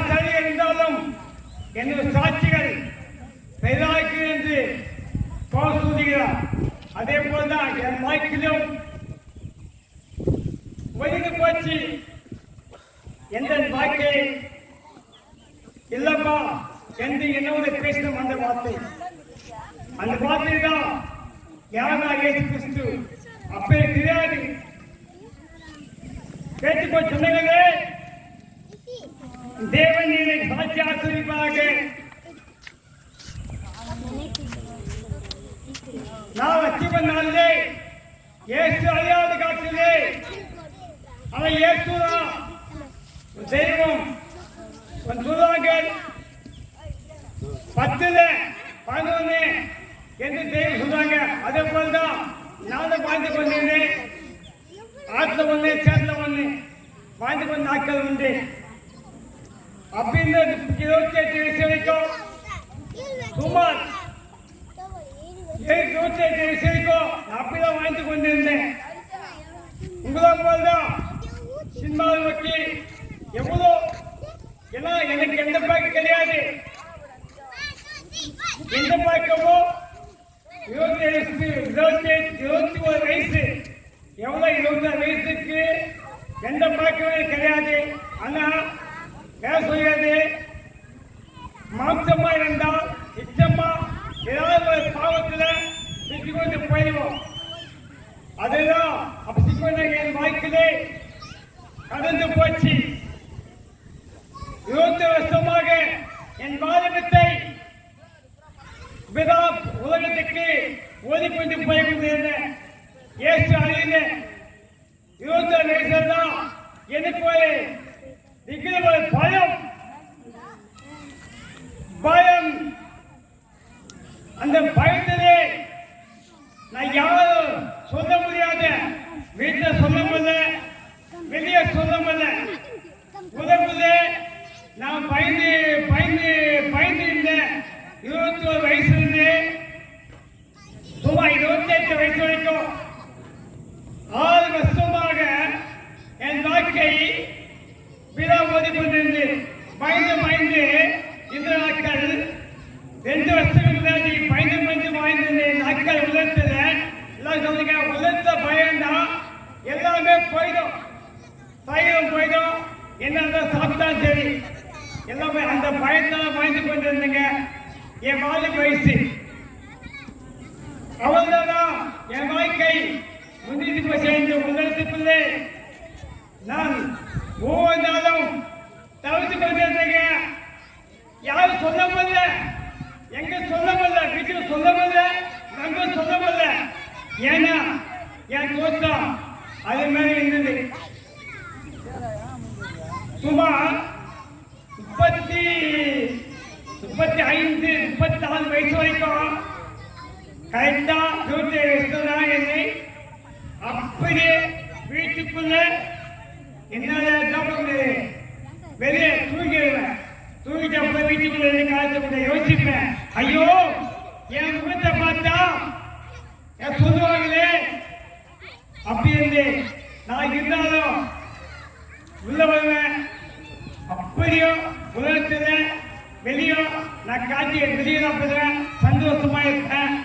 சரி இருந்தாலும் எனது சாட்சிகள் பெரிதாக்கு என்று போல் சொல்லுகிறார். அதே போல்தான் என் வாக்கிலும் ஒதுங்கி போச்சு. எந்த வாக்கை இல்லப்பா என்று என்னோட பேசணும் அந்த வார்த்தை தான் யாரா இயேசு கிறிஸ்து. அப்பே தெரியாது கேட்டுக்கோ சொன்னங்களே. தேவன் என்னை சாட்சி ஆசிரிப்பாக. நான் வச்சிவன் நாளிலே இயேசு அழியாத காட்டிலே அவன் இயேசுதான் தெய்வம் சொல்லுவாங்க. 10-11 என்று தெய்வம் சொல்றாங்க. அதே போல்தான் நானும் வாழ்ந்து கொண்டிருந்தேன். ஆற்றுல ஒண்ணு சேர்ந்த ஒண்ணு வாழ்ந்து கொண்ட ஆட்கள் உண்டு. அப்படின்னு 28 வயசு வரைக்கும் சுமார் 28 வயசு வரைக்கும் அப்படிதான் வாழ்ந்து கொண்டிருந்தேன். உங்களா போல்தான் சினிமாவை நோக்கி எவ்வளோ ஏன்னா எனக்கு எந்த பழக்கம் கிடையாது. எந்த பழக்கமோ 21 வயசு எவ்வளோ 26 வயசுக்கு எந்த பழக்கமே கிடையாது. ஆனா சொல்றது மாம்சமா இருந்தால் நிச்சயமா ஏதாவது ஒரு பாவத்துல சிக்கி கொண்டு போயிடுவோம். அதுதான் அப்ப சிக்கி என் வாழ்க்கையிலே கடந்து போச்சு. 20 வருஷமாக என் வாலிபத்தை உலகத்துக்கு ஓதிக்கொண்டு போய் கொண்டிருந்தேன். இயேசு அழிந்த 21 வயசுல தான் எனக்கு ஒரு பயம். அந்த பயத்திலே நான் யாரும் சொல்ல முடியாத, வீட்டில் சொல்ல முடியல, வெளியே சொல்ல முடியல. உலகத்திலே நான் பயந்து இருந்தேன். 21 வயசுல இருந்து சுமார் 28 வயசு வரைக்கும் 6 வருஷமாக என் வாழ்க்கை விழா ஓதிக்கொண்டிருந்து பயந்து இந்த நாட்கள் 2 வருஷத்துக்கு முன்னாடி பயந்து வாழ்ந்து நாட்கள் உலகத்துல எல்லாம் சொல்லுங்க. உலகத்துல பயம்தான் எல்லாமே போயிடும். என்ன சாப்பிட்டா சரி எல்லாமே அந்த பயத்தால் வாழ்ந்து கொண்டிருந்தேங்க. என் வாலிப வயசு அவள்தானா என் வாழ்க்கை முன்னிட்டு போய் சேர்ந்த உலகத்துக்குள்ளே நான் ஒவ்வொரு நாளும் தவிர்த்து கொண்டிருந்தேங்க. யாரும் சொல்ல முடியல, எங்க சொல்ல முடியல, வீட்டுல சொல்ல முடியல, நம்ப சொல்ல முடியல. ஏன்னா என் தோற்றம் அது மாதிரி இருந்தது. சுமார் 35-34 வயசு வரைக்கும் கரெக்டா 27 வயசு தான் என்னை அப்படியே வீட்டுக்குள்ள என்னால வெளியே தூங்கிடுவேன். தூங்கிட்டு அப்ப வீட்டுக்குள்ள காலத்துக்குள்ள யோசிப்பேன். ஐயோ என் முகத்தை பார்த்தா சொல்லுவாங்களே அப்படி இருந்து நான் இருந்தாலும் உள்ள வருவேன். அப்படியோ உலகத்துல வெளியோ நான் காட்சி வெளியே தான் போடுவேன். சந்தோஷமா இருப்பேன்,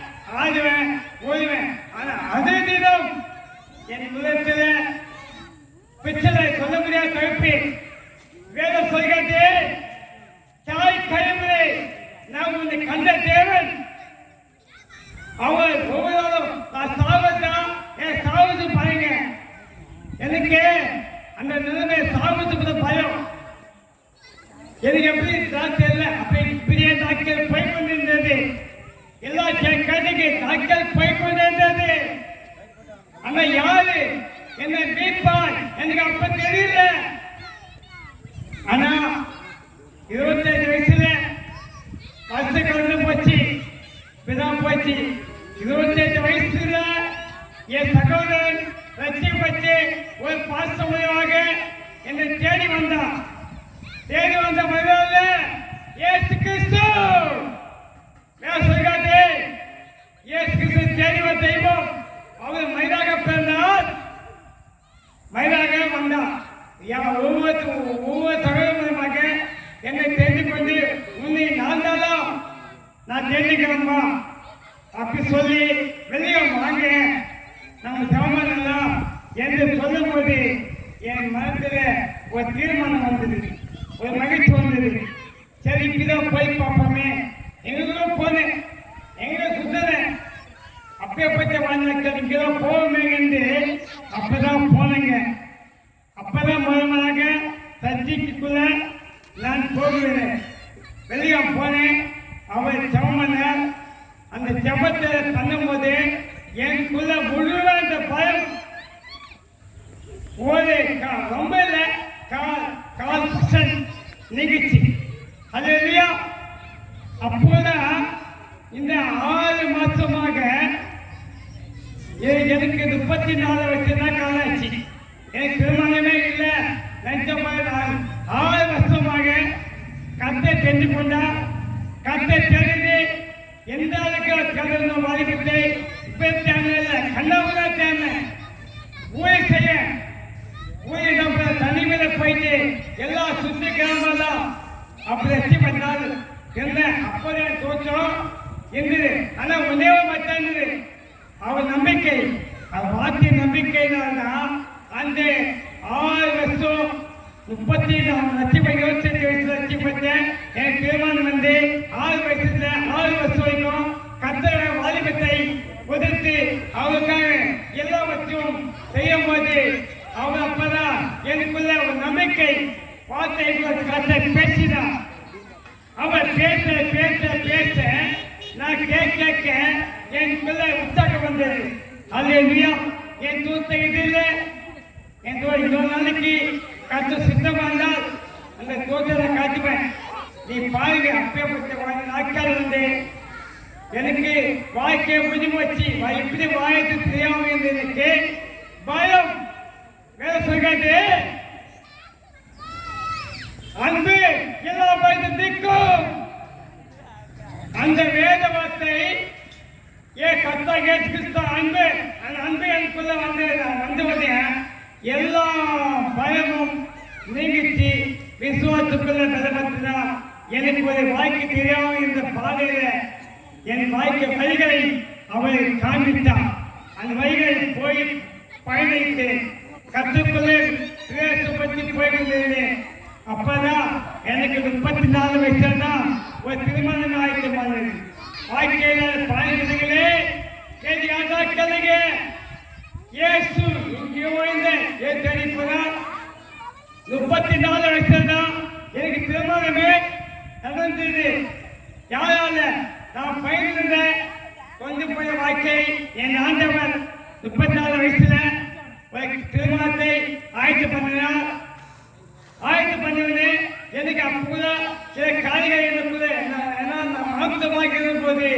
ஆடுவேன், ஓடுவேன். ஆனா அதே தினம் என் உலகத்துல பிச்சை சொல்ல முடியாத தவிர்ப்பு வேலை சொல்கிறது. தாய் கழிவுரை நான் உன்னை கண்ட தேவன். அவர் ஒவ்வொரு நாளும் நான் சாவத்தான் என் சாவது பாருங்க. எனக்கு அந்த நிலைமை சாவத்துக்கு பயம். எனக்கு எப்படி தெரியல. அப்படி பெரிய நாட்கள் போய் கொண்டிருந்தது. எல்லா கதைக்கு நாட்கள் போய் கொண்டிருந்தது. ஆனா யாரு என்ன மீட்பார் எனக்கு அப்ப தெரியல. ஆனா 25 வயசுல வருஷம் போச்சு, இப்பதான் போச்சு. 28 வயசுல என் சகோதரன் ரட்சிக்கப்பட்டு ஒரு பாசமாக என்னை தேடி வந்தான். தேடி வந்த மனிதர்ல இயேசு கிறிஸ்து சொல்கிறாரு. இயேசு கிறிஸ்து தேடி வந்த தெய்வம். அவர் மனிதாக பிறந்தார், மனிதாக வந்தார். ஒவ்வொரு சகோதரமாக நான் தெரிஞ்சுக்கிறேம்மா அப்படி சொல்லி வெளியே வாங்க நம்ம சமமானலாம் என்று சொல்லும் போது என் மனத்துல ஒரு தீர்மானம் வந்தது, ஒரு மகிழ்ச்சி வந்தது. சரி இப்படிதான் போய் பார்ப்போமே. எங்களுக்கும் போனேன், எங்களை சுத்தனேன், அப்பேற்பட்ட வாழ்நாட்கள் இங்கதான் போவோமே என்று அப்பதான் போனேங்க. அப்பதான் முதலாக சர்ச்சைக்குள்ள நான் போகிறேன். வெளியே போனேன். அவர் சமமான அந்த ஜபத்தை பண்ணும்போது எனக்குள்ள முழுவ அந்த பயம் ஒரு ரொம்ப இல்லை, கால் பர்சன்ட் நிகழ்ச்சி. அது இல்லையா? அப்போதான் இந்த 6 மாசமாக எனக்கு 34 வருஷம் காலாச்சு. எனக்கு திருமணமே இல்லை. லஞ்சமாக 6 வருஷமாக கத்தை தெரிந்து கொண்டா, கத்தை தெரிந்து எந்த அளவுக்கு கதறின வாலிபத்தை இப்ப தேவை கண்ணாமதா தேவை ஊழல் செய்ய ஊழல் நம்ம தனிமையில போயிட்டு எல்லா சுத்தி கிராமம் அப்படி வச்சு பண்ணால் என்ன அப்போதே தோற்றம் இருந்தது. ஆனா ஒன்னே மட்டும் அவர் நம்பிக்கை, அவர் வாக்கிய நம்பிக்கையினால்தான் அந்த 6 வருஷம் 34 லட்சம் 25 வயசுல லட்சப்பட்டேன். என் தீர்மானம் வந்து 6 வயசுல 6 வருஷம் வரைக்கும் கத்தர வாலிபத்தை உதிர்த்து அவருக்காக எல்லாவற்றையும் செய்யும் போது அவர் அப்பதான் எனக்குள்ள ஒரு நம்பிக்கை வார்த்தை கத்தை பேசினார். அவர் பேச பேச பேச நான் கேட்க எனக்குள்ள உற்சாகம் வந்தது. அல்லேலூயா. என் தூத்த இது இல்லை, என் இன்னொரு நாளைக்கு கத்த சுத்தமா இருந்தால் அந்த தோற்றத்தை காட்டுவேன். நீ பாருங்க அப்பேற்பட்ட நாட்கள் வந்து எனக்கு வாழ்க்கையை முடிஞ்சு போச்சு. இப்படி வாயத்து தெரியாம இருந்ததுக்கு பயம் வேலை சொல்றது. அன்பு எல்லா பயத்துக்கும் அந்த வேத வார்த்தை ஏன் கத்தா ஏசு கிறிஸ்து அன்பு, அந்த அன்பு எனக்குள்ள வந்து எல்லா பயமும் நீங்கிச்சு. விசுவாசத்துக்குள்ள பலப்பட்டுனா எனக்கு ஒரு வாய்க்கு தெரியாம இந்த பாதையில என் வாய்க்கு வழிகளை அவரை காண்பித்தார். அந்த வழிகளை போய் பயணித்து கத்துக்குள்ளே பிரவேசப்பட்டு போயிருந்தேன். அப்பதான் எனக்கு 34 வயசுல தான் ஒரு திருமணம் ஆயிட்டு மாதிரி வாழ்க்கையில பயணிகளே கலைக இயேசு இங்கே வாழ்ந்த ஏற்போதா 34 வயசுல தான் எனக்கு திருமணமே நடந்தது. யாரால நான் பயணிருந்தேன் கொஞ்சம் போய வாழ்க்கை என் ஆண்டவர் 34 வயசுல ஒரு திருமணத்தை ஆயத்து பண்ணினார். ஆயத்து பண்ணுவது எனக்கு அப்போதான் சில காய்கள் எனக்குள்ள மாம்சமாக இருந்தபோது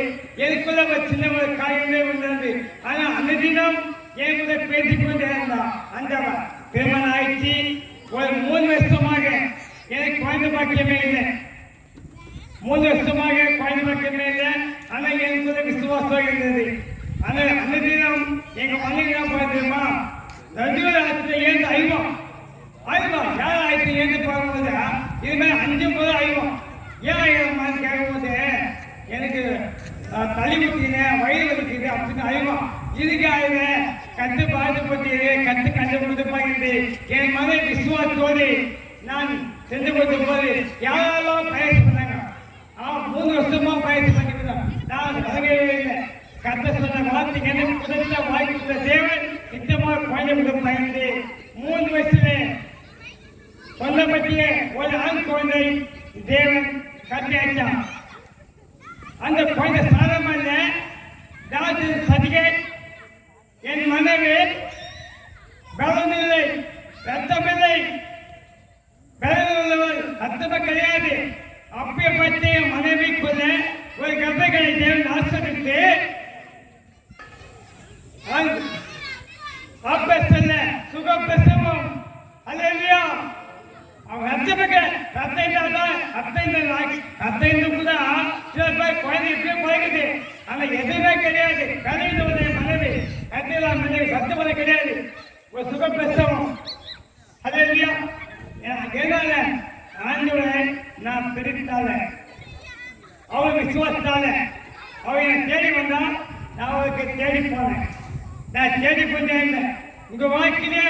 எனக்குள்ள ஒரு சின்ன ஒரு காயமே உள்ளது. ஆனா அந்த தினம் என் கூட பேசிக்கொண்டே இருந்தான். அந்த திருமணம் ஆயிடுச்சு. ஒரு 3 வருஷமாக எனக்கு குழந்தை பாக்கியமே இல்லை. 3 வருஷமாக குழந்தை பாக்கியமே இல்லை. ஆனா எனக்குள்ள விசுவாசம் இருந்தது. ஆனா அந்த தினம் எங்க மனைவி பார்த்தேமா 2 ஏந்து ஐவம் யார் ஆயிரத்தி ஏந்து பார்க்கும்போது இதுமாதிரி 5 போது ஐவம் ஏன் ஆயிரம் கேட்கும்போது எனக்கு தள்ளி ஊற்றினேன், வயிறு வலிக்குது அப்படின்னு ஐவம். இதுக்கு ஆயுதம் கத்து பாதிப்பட்டு கத்து கண்டுபிடித்து பாய்ந்து என் மனை விசுவாசத்தோடு நான் சென்று கொடுத்த போது யாரெல்லாம் பயிற்சி பண்ணாங்க. 3 வருஷமா பயிற்சி பண்ணிக்கிறோம். நான் கலகவே இல்லை. கத்த சொன்ன வார்த்தை எனக்கு முதல்ல வாய்ப்பு தேவன் நிச்சயமாக குழந்தை பயந்து 3 வயசுல சொல்லப்பட்டிய ஒரு ஆண் குழந்தை தேவன் கட்டியாச்சான். அந்த குழந்தை சாதமல்ல, டாக்டர் சர்டிபிகேட். என் மனைவி பலமில்லை, ரத்தமில்லை, பலன் உள்ளவர், ரத்தமே கிடையாது. அப்பேற்பட்ட மனைவிக்குள்ள ஒரு கர்ப்பங்களை தேவன் ஆசிரித்து ஆபரேஷன்ல சுகப்பிரசவம். அல்லேலூயா. அவன் ரத்தம் கூட சில பேர் குழந்தை இப்படியே குறைக்குது. ஆனா எதுவுமே கிடையாது. கதையினுடைய மனைவி கத்தையெல்லாம் மனைவி சத்தமலை கிடையாது. ஒரு சுகப்பிரசவம். அல்லேலூயா. என்னால ஆண்டவரை நான் பிடித்தால அவர் விசுவாசத்தால அவன் என்னை தேடி வந்தா நான் அவளுக்கு தேடி போனேன். நான் தேடி கொண்டே இருந்தேன். உங்க வாழ்க்கையிலே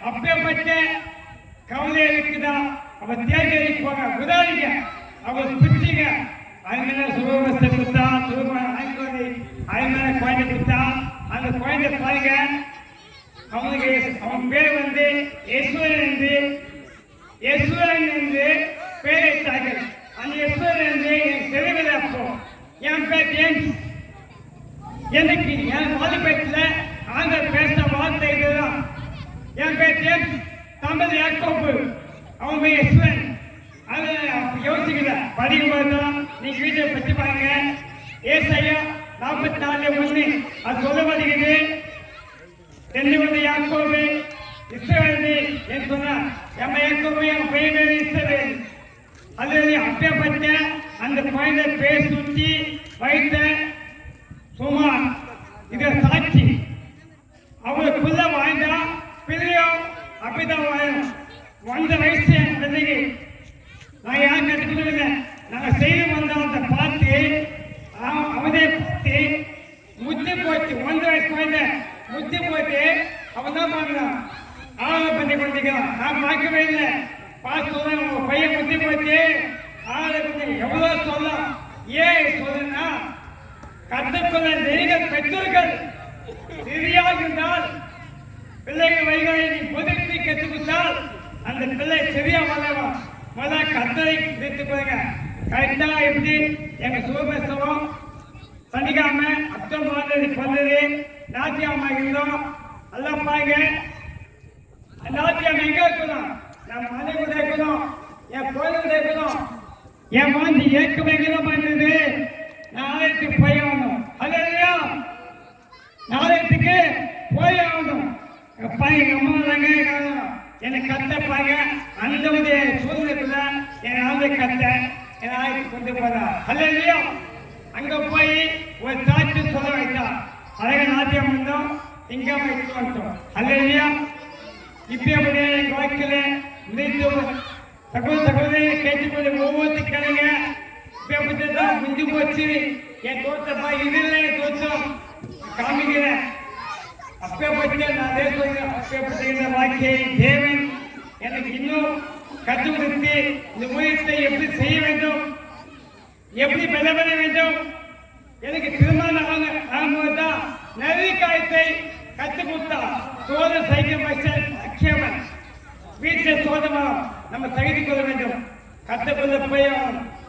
அப்பேற்பட்ட கவலை இருக்குதா? அவ தேடி போங்க, உதாரிங்க, அவள் பிடிச்சிங்க. அதுமாதிரி சுகவசத்தை கொடுத்தா, சுகமான ஆய்வுகளை அதுமாதிரி குழந்தை கொடுத்தா, அந்த குழந்தை பாருங்க, அவனுக்கு அவன் பேர் வந்து யசுவரன் என்று பேர் வைத்தார்கள். அந்த யசுவரன் என்று எனக்கு தெரியவில்லை. அப்போ என் பேர் ஜேம்ஸ். எனக்கு என் வாலிபத்தில் ஆந்திர பேச வார்த்தை இதுதான். என் பேர் ஜேம்ஸ், தமிழ் யாக்கோப்பு, அவன் பேர் யசுவரன். அது யோசிக்கல. படிக்கும்போது தான் நீங்க வீட்டை பற்றி பாருங்க. ஏசாயா 44:1 அது சொல்ல மாட்டேங்குது. தென்னை வந்து யாக்கோபு இஸ்ரவேல் என்று சொன்னார். எம்ம யாக்கோபு என் பையன் பேர் இஸ்ரவேல். அது அப்பேற்பட்ட அந்த குழந்தை பேர் சுற்றி வைத்த சுமார் இது சாட்சி. அவங்களுக்குள்ள வாழ்ந்தா பிள்ளையும் அப்படிதான் வாழும். 1 வயசு என் பிள்ளைக்கு நான் யாரும் கற்றுக்கொள்ளவில்லை. நாங்கள் செய்து வந்தோம். அதை பார்த்து அவனே பார்த்து முத்தி போச்சு. 1 வயசு குழந்தை முத்தி போட்டு அவன் தான் பார்க்கலாம். ஆளை பண்ணி கொண்டிருக்கிறான். நான் பார்க்கவே இல்லை. பார்த்து சொல்றேன், உங்க பையன் முத்தி போச்சு, ஆளை பண்ணி எவ்வளோ சொல்லலாம். ஏன் சொல்லுன்னா, கற்றுக்கொள்ள நீங்கள் பெற்றோர்கள் சரியாக இருந்தால் பிள்ளைகள் வைகாயை நீ பொதுத்தி கற்றுக் கொடுத்தால் அந்த பிள்ளை சரியா வளரும். முதல்ல கத்தரை வைத்துக் கொள்ளுங்க. கரெக்டா எப்படி எங்க சுகபேசவும் சனிக்கிழமை அக்டோபர் 1 பிறந்தது. நாத்தியாமா இருந்தோம். எல்லாம் பாருங்க, நாத்தியாமா எங்க இருக்கணும்? நம்ம மனை கூட இருக்கணும், என் கோயில் கூட இருக்கணும். என் வந்து ஏற்கனவே இருந்தது. நாளைக்கு போய் ஆகணும். அது இல்லையா, நாளைக்கு போய் ஆகணும். அப்பா எங்க அம்மா தாங்க என்னை கத்தப்பாங்க. அந்த ஒரு சூழ்நிலைக்குள்ள என் ஆளை கத்த என் ஆளுக்கு கொண்டு போறா. அல்ல இல்லையா, அங்க போய் ஒரு சாட்சி சொல்ல வைத்தா. அழக நாட்டியம் வந்தோம், இங்க வைத்து வந்தோம். அல்ல இல்லையா, இப்ப எங்க வாழ்க்கையில சகோதரியை கேட்டுக்கொண்டு ஒவ்வொரு கிழங்க இப்பதான் முடிஞ்சு போச்சு. என் தோட்டப்பா இது இல்லை தோட்டம் காமிக்கிறேன். அப்பேற்பட்ட நான் அப்பேற்பட்ட இந்த வாழ்க்கையை தேவன் எனக்கு இன்னும் கற்றுக் கொடுத்து இந்த ஊழியத்தை எப்படி செய்ய வேண்டும், எப்படி பெற வேண்டும். எனக்கு திருமணம் ஆகும்போது தான் நெறிக்காயத்தை கற்றுக் கொடுத்தா. சோத சைக்கிள் பைசல் அக்கியவன் வீட்டில் சோதமானம் நம்ம சகித்துக் கொள்ள வேண்டும். கற்றுக்கொள்ள போய்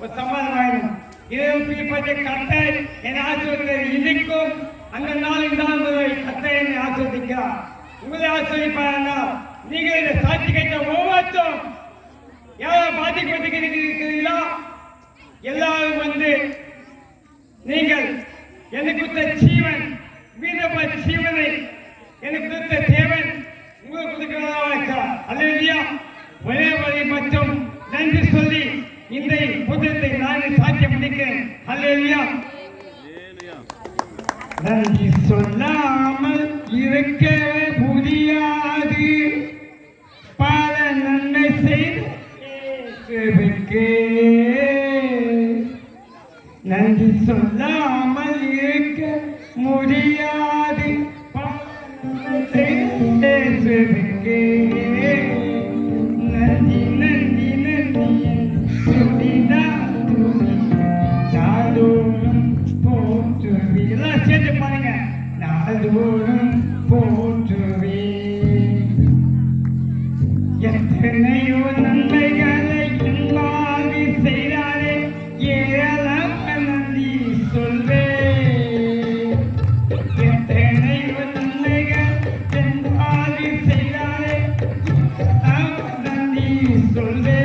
ஒரு சமாதானம் ஆயிடும். இதே கத்தை என் ஆசிரியர் இன்னைக்கும் அந்த நாள் இந்த கத்தை என்னை ஆசிர்வதிக்கிறார். உங்களை ஆசிரியப்பாருன்னா நீங்கள் இந்த சாட்சி கேட்ட ஒவ்வொருத்தரும் யாரும் பாதிக்கப்பட்டிருக்கிறீர்களோ எல்லாரும் வந்து நீங்கள் எனக்கு கொடுத்த ஜீவன் மீதப்ப ஜீவனை எனக்கு கொடுத்த தேவன் உங்களுக்கு கொடுக்கிறதா இருக்கிறார். அல்லேலூயா. ஒரே வழி மட்டும் நன்றி சொல்லி இந்த புத்தகத்தை நான் சாட்சியம் முடிக்கிறேன். அல்லேலூயா. நன்றி சொல்லாமல் இருக்க முடியாது. பல நன்மை செய்தே நன்றி சொல்லாமல் இருக்க முடியாது. பல நன்மை செய்தே நன்றி நன்றி நன்றி சொல்லிதான் நாடோறும் போற்றுவே. எல்லாம் சேர்ந்து பாருங்க. நாடோறும் போற்றுவே. எத்தனையோ நன்மைகளை இன்பாதி செய்தாரே ஏழாம் நன்றி சொல்வே. எத்தனையோ நன்மைகள் இன்பாதி செய்தாரே நன்றி சொல்வே.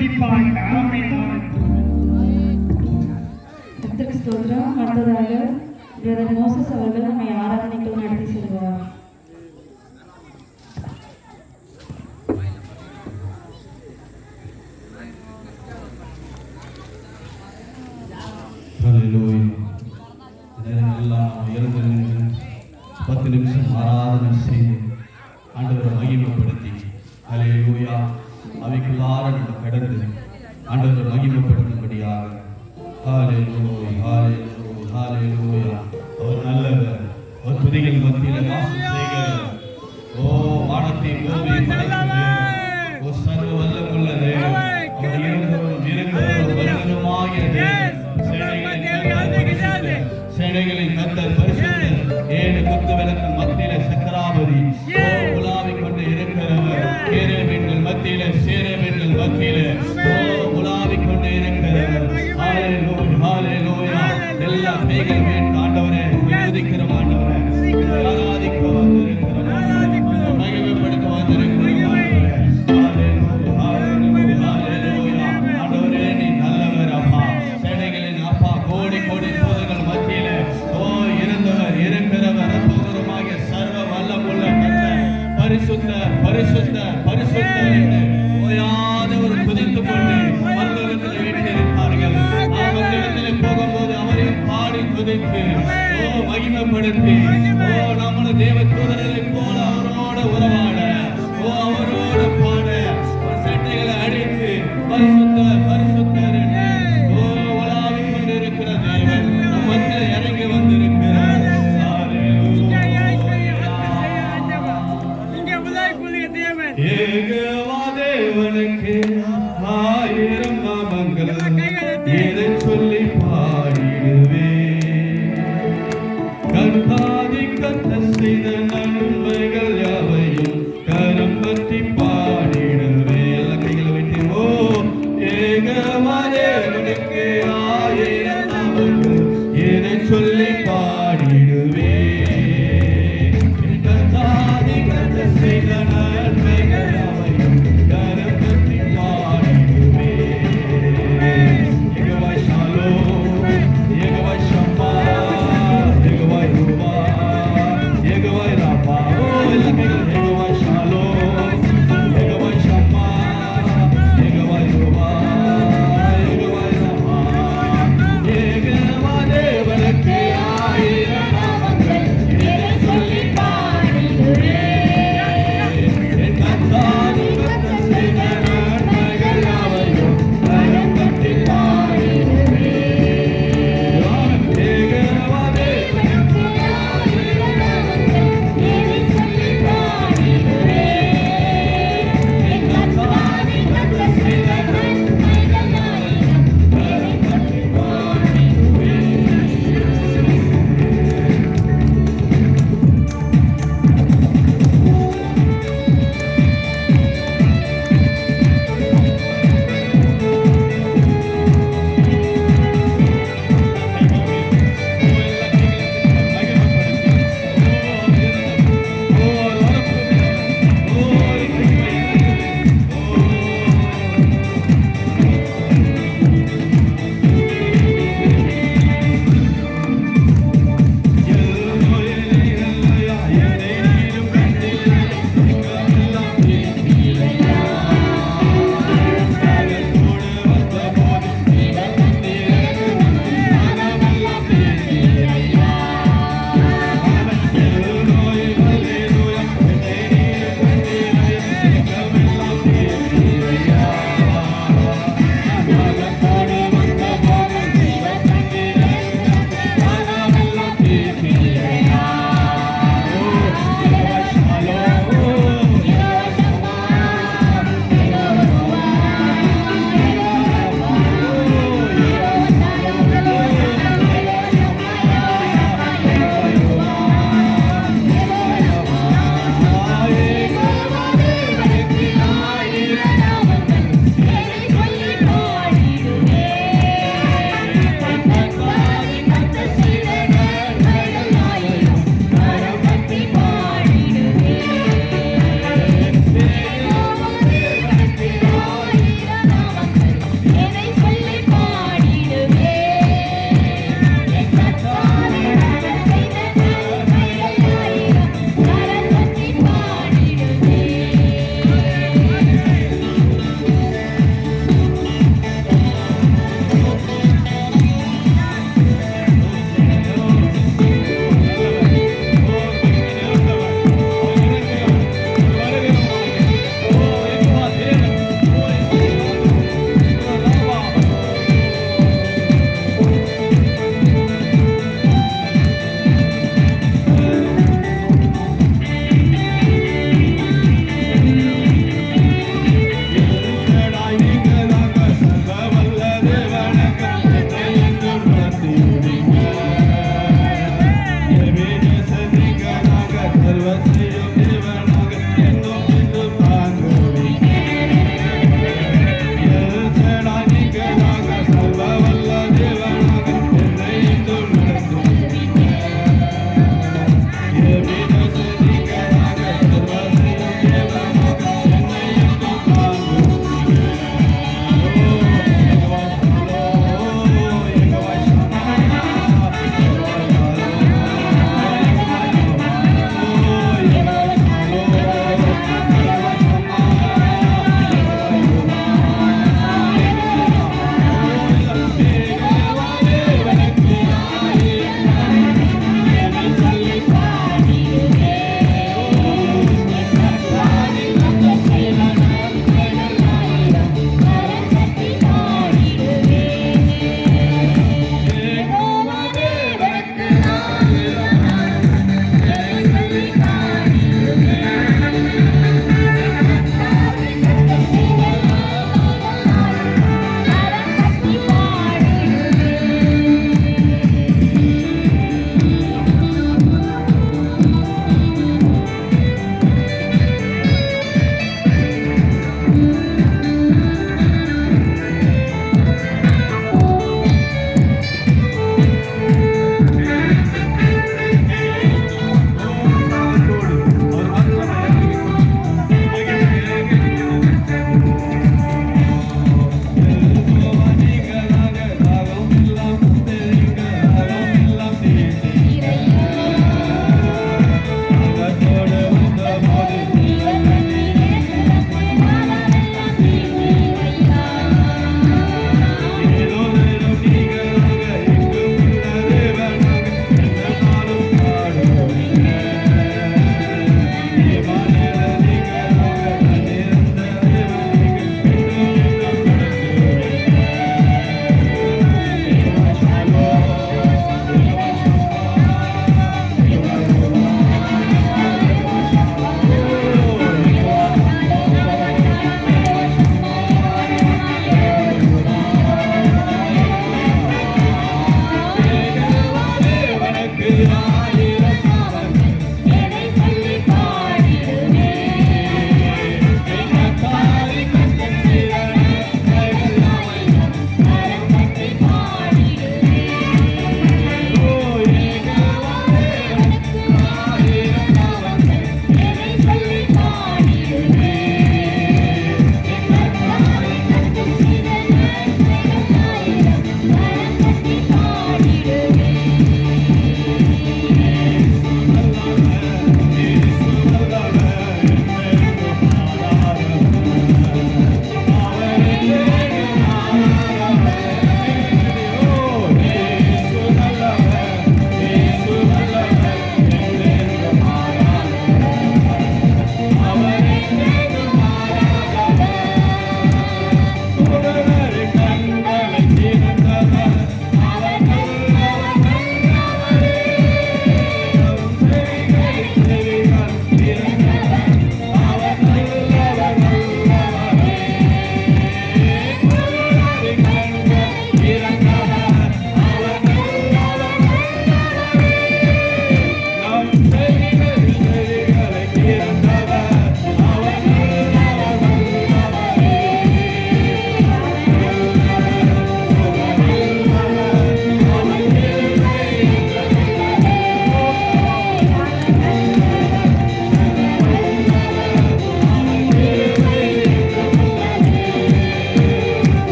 ஆசீர்வதிப்பாங்க. ஆமென். கர்த்தருக்கு ஸ்தோத்திரம். அடுத்ததாக பிரதர் மோசஸ் அவர்கள் நம்மை ஆராதனைக்குள் நடத்தி செல்வார். எல்லாம் 10 நிமிஷம் ஆராதனை செய்து ஆண்டவரை மகிமைப்படுத்தி ஹல்லேலூயா அவைக்குள்ளார நம்ம கடந்து ஆண்டவரை மகிமைப்படுத்தும்படியாக ஹல்லேலூயா ஹல்லேலூயா ஹல்லேலூயா. அவர் நல்லவர், அவர் துதிகள் மத்தியில் வாசம் செய்கிறவர். ஓ வானத்தை பூமியை படைத்தவர், ஓ சர்வ வல்லமுள்ள தேவன், அவர் இருந்தவரும் இருக்கிறவரும் வருகிறவருமாகிய தேவன். சேனைகளின் கர்த்தர் பரிசுத்தர், 7 குத்து விளக்கின் மத்தியில சக்கராபதி உலாவிக் கொண்டு இருக்கிறவர். கேருபீன்கள் மத்தியில சேரபீன்கள் மத்தியில உலாவிக் கொண்டு இருக்கிறவர். ஹல்லேலூயா ஹல்லேலூயா. எல்லா பேய்கள் மேல் ஆண்டவரே துதிக்கிற ஆண்டவரே, ஆராதிக்க வந்திருக்கிறோம், மகிமைப்படுத்த வந்திருக்கிறோம் ஆண்டவரே. ஹல்லேலூயா ஹல்லேலூயா. ஆண்டவரே நீ நல்லவர் அப்பா. சேனைகளின் அப்பா, கோடி கோடி தூதர்கள் மத்தியில இருந்தவர் இருக்கிறவர் அற்புதமாகிய சர்வ வல்லமுள்ள கர்த்தர் பரிசுத்த பரிசுத்த பரிசுத்த என்று ஓயாத ஒரு துதித்துக் கொண்டு பரலோகத்தில் வீற்றிருப்பார்கள். அவர்களிடத்தில் போகும்போது அவரையும் பாடி துதித்து மகிமைப்படுத்தி நம்முடைய தேவ தூதர்களை போல அவரோட உறவாட அவரோட பாட சட்டைகளை அடித்து பரிசுத்த பரிசுத்தர் என்று உலாவிக் கொண்டிருக்கிற தேவன் மத்தியில் இறங்கி வந்திருக்கிறார். ஏகவா தேவனுக்கு 1000 நாமங்கள் எதை சொல்லி பாடிடுவே. கர்த்தாதி கர்த்தர் செய்த நன்மைகள் யாவையும் கரம் பற்றி பாடிடுவே. எல்லா கைகளை வைத்து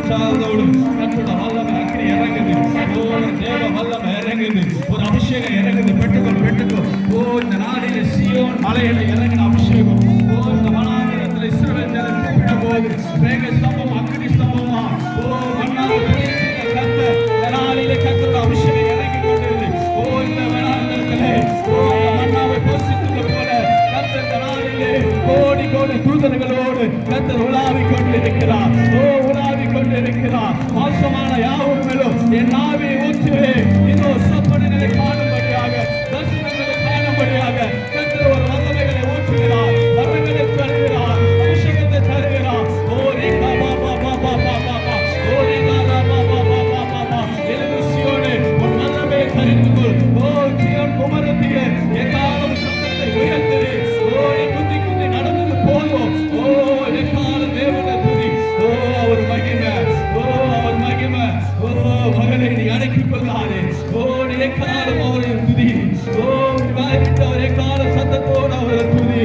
உற்சாகத்தோடு கர்த்தருடைய வல்லமை அக்கினி இறங்குது. தேவ வல்லமை இறங்குது. ஒரு அபிஷேகம் இறங்குது. பெற்றுக்கோ. இந்த நாளிலே சீயோன் மலையில இறங்கின அபிஷேகம். இந்த வனாந்திரத்தில் இஸ்ரவேல் ஜனங்கள் கூப்பிட்ட போது மேக ஸ்தம்பம் அக்கினி ஸ்தம்பமா மன்னாவை கர்த்தர் இந்த நாளிலே கர்த்தருடைய அபிஷேகம் இறங்கி கொண்டிருது. இந்த வனாந்திரத்திலே மன்னாவை போஷித்தது போல கர்த்தர் இந்த நாளிலே கோடி தூதர்களோடு கர்த்தர் உலாவிக் கொண்டிருக்கிறார். உலாவிக் கொண்டிருக்கிறார். மோசமான யாவும் மேலும் என் ஆவியை ஊற்றுவேன். இதோ சொப்பனங்களை காணும்படியாக, தரிசனங்களை காணும்படியாக கர்த்தர் ஒரு வல்லமைகளை ஊற்றுகிறார். வரங்களை தருகிறார். அபிஷேகத்தை தருகிறார். எழுந்து சீயோனே, உன் வல்லமையை தெரிந்து கொள். சீயோன் குமாரத்தியே, எக்காலம் சத்தத்தை உயர்த்திடு. குத்தி நடந்தது போதும். எக்கால தேவனை துதி. அவர் மகிமை. மகனை நீ அடக்கிக் கொள்ளாதே. நீ எக்காலம் அவரை துதி. அவர் எக்கால சத்தத்தோடு அவரை துதி.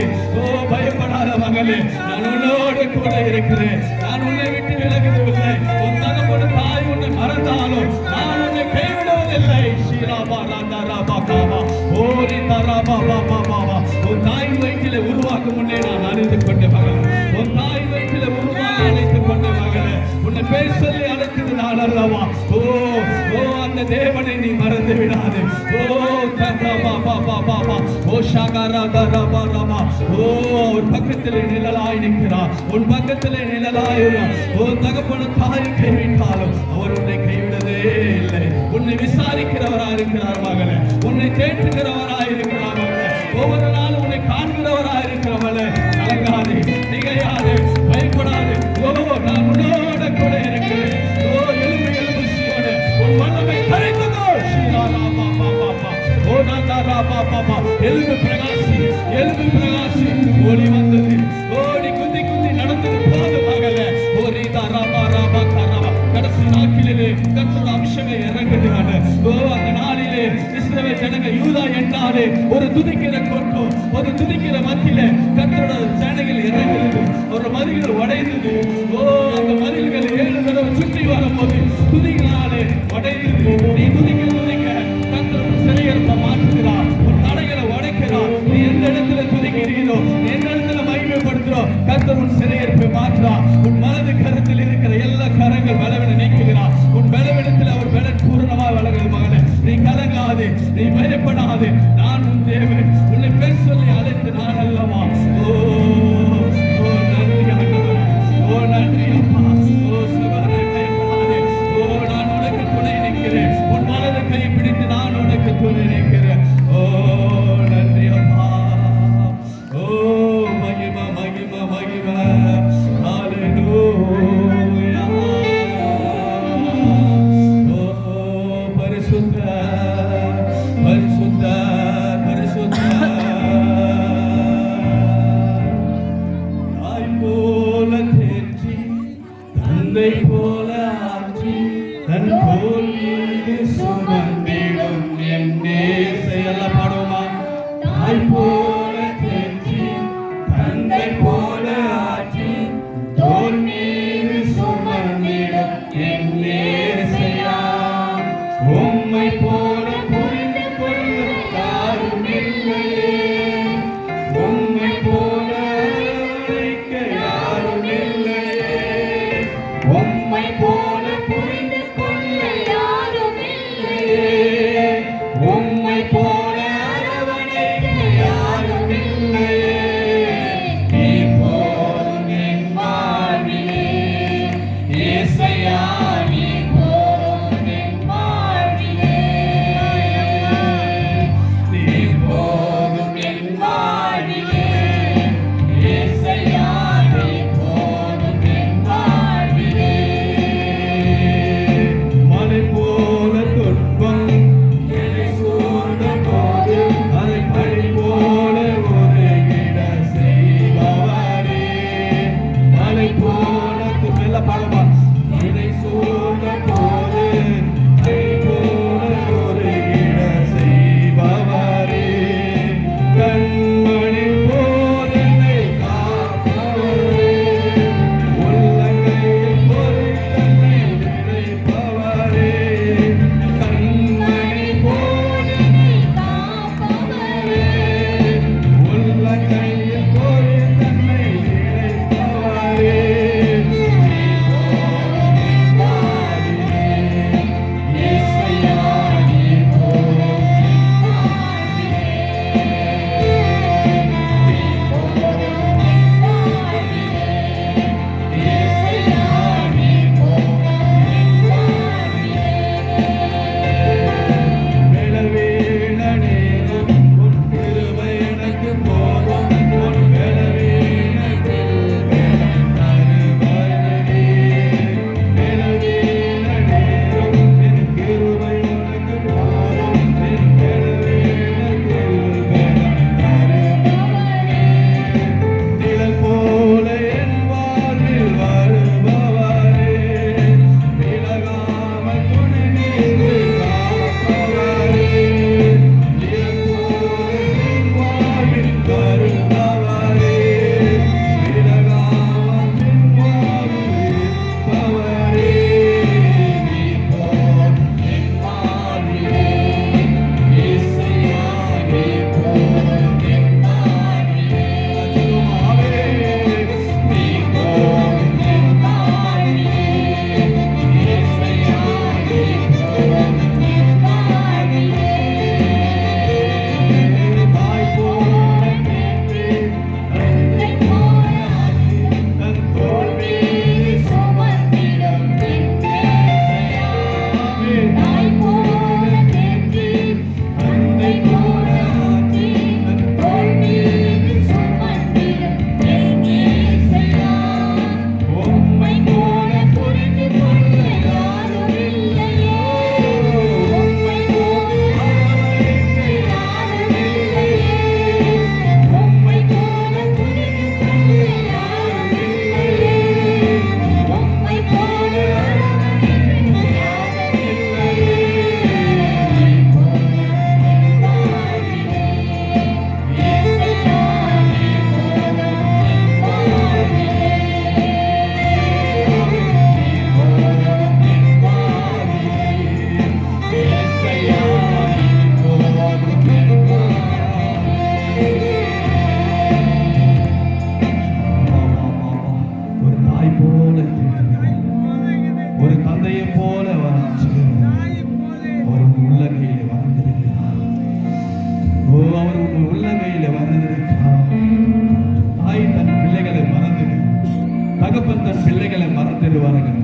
பயப்படாத மகளே, நான் உன்னோடு கூட இருக்கிறேன். நான் உன்னை விட்டு விலகுவதில்லை. உன் தகப்பன் தாய் உன்னை மறந்தாலும் நான் உன்னை கைவிடுவதில்லை. உன் தாய் வயிற்றிலே உருவாக்கும் முன்னே நான் அறிந்து கொண்ட மகள். உன் தாய் வயிற்றிலே உருவாக அழைத்துக் கொண்ட மகளே, உன்னை பேர் சொல்லி அழைத்தது நான் அல்லவா? அந்த தேவனை நீ மறந்து விடாது. உன் பக்கத்திலே நிழலாய் நிற்கிறார். உன் பக்கத்திலே நிழலாய் உன் தகப்பன தாயை கைவிட்டாலும் அவர் உன்னை கைவிடவே இல்லை. உன்னை விசாரிக்கிறவராய் இருக்கிறார் மகளே. உன்னை தேற்றுகிறவராய் இருக்கிறார் மகளே. ஒவ்வொரு நாளும் உன்னை காண்கிறவராய் இருக்கிறவளே. கலங்காதே, திகையாதே, பயப்படாதே. நான் உன்னோட கூட இருக்கிறேன். எழும்பு சீயோனே, உன் வல்லமை தரித்துக்கோ. எழும்பு பிரகாசி. ஒளி வந்தது. ஓடி குந்தி நடந்தது போது மகளே. கடைசி நாட்களிலே கர்த்தருடைய அபிஷேகம் இறங்குகிறாங்க. அந்த நாளிலே இஸ்ரவேல் ஜனங்கள் யூதா என்றாலே ஒரு துதிக்கிற கொட்டும், ஒரு துதிக்கிற மத்தியிலே கர்த்தருடைய சேனைகள் இறங்குகிறது. ஒரு மதில்கள் உடைந்தது. அந்த மதில்கள் 7 தடவை சுற்றி வரும்போது துதிகளாலே உடைந்தது. நீ துதிக்க கர்த்தர் சிறையிருப்ப மாற்றுகிறார். உன் தடைகளை உடைக்கிறார். நீ எந்த இடத்துல துதிக்கிறீரோ, எந்த இடத்துல மகிமைப்படுத்துறோ, கர்த்தர் உன் சிறையிருப்பை மாற்றுகிறார். உன் மனது கருத்தில் இருக்கிற எல்லா கரங்கள் பலவீனம் நீக்குகிறார். உன் பலவீனத்தில் அவர் பலன் பூரணமாக வளர்கிறது மகனே. நீ கலங்காதே, நீ பயப்படாதே. நான் உன் தேவன். உன்னை பேர் சொல்லி அழைத்து நான் அல்லவா? நன்றி ஆண்டவரே. நன்றி அப்பா. சகோதரனே, பயப்படாதே. நான் உனக்கு துணை நிற்கிறேன். உன் மனதை கைப்பிடித்து நான் உனக்கு துணை நிற்கிறேன். நன்றி அப்பா. மகிமை. ஹல்லேலூயா. பரிசுத்த தாய் போல தேற்றி, தந்தை போல ஆற்றி, தன் தோள் மீது சுமந்திடும் என்னே செயல பாடுமா. தாய் போல தேற்றி, தந்தை போல ஆற்றி, தோள் மீது சுமந்திடும் என்னே செயா. உம்மை போல புரிந்து கொள்ள யாரும் இல்லையே. உம்மை போல அரவணைக்க யாரும் இல்லையே. உம்மை போல புரிந்து கொள்ள யாரும் இல்லையே. உம்மை போல அரவணைக்க யாரும் இல்லையே. நீ போதும் என் வாழ்விலே இயேசையா. நீ போதும் என் வாழ்விலே. நீ போதும் என் வாழ்விலே இயேசையா. நீ போதும் என் வாழ்விலே. போல அவர் உள்ளங்கையில வந்திருக்கிறார். ஓ, அவர் உங்கள் உள்ளங்கையில வந்திருக்கிறார். தாய் தன் பிள்ளைகளை மறந்துடு, தகப்பன் தன் பிள்ளைகளை மறந்துடுவார்கள்.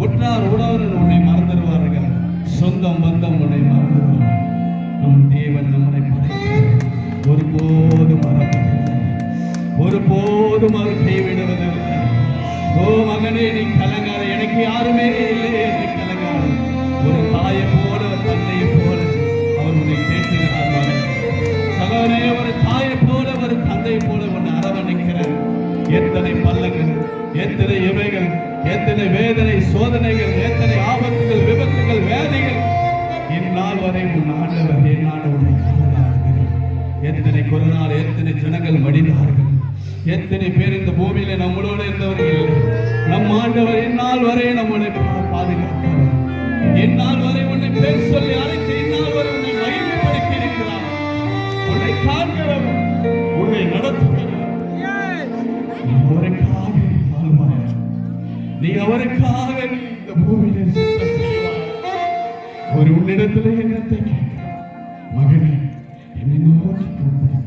உற்றார் உறவினர் உன்னை மறந்துடுவார்கள். சொந்தம் பந்தம் உன்னை மறந்துடுவார்கள். நம் தேவன் நம்மை படைத்தார். ஒருபோதும் மறப்பதில்லை, ஒருபோதும் அவர் கைவிடுவதில்லை. ஓ மகனே, நீ கலங்காத, எனக்கு யாருமே இல்லை என்று கலங்காத. ஒரு தாயை போல, ஒரு தந்தையை போல அவர் உன்னை தேற்றுகிறார். மகன் சகோதரே, ஒரு தாயை போல, ஒரு தந்தையை போல உன்னை அரவணைக்கிறார். எத்தனை பள்ளங்கள், எத்தனை இவைகள், எத்தனை வேதனை, சோதனைகள், எத்தனை ஆபத்துகள், விபத்துகள், வேதைகள், இந்நாள் வரை உன் ஆண்டவர் என்னாடு உன்னை காணார்கள். எத்தனை கொரோனால், எத்தனை ஜனங்கள் மடிந்தார்கள். எத்தனை பேர் இந்த பூமியில நம்மளோட இருந்தவர்கள் இல்லை. நம் ஆண்டவர் இந்நாள் வரை நம்மளை பாதுகாத்தவர். இந்நாள் வரை உன்னை பேர் சொல்லி அழைத்து இந்நாள் வரை உன்னை மகிமைப்படுத்தி இருக்கிறார். உன்னை காண்கிறவர், உன்னை நடத்துகிறவர். நீ அவருக்காக வாழ்வாய். நீ அவருக்காக நீ இந்த பூமியில சித்தம் செய்வாய். ஒரு உன்னிடத்துல என்னத்தை கேட்கிறார், மகனே என்னை நோக்கி கூப்பிடு,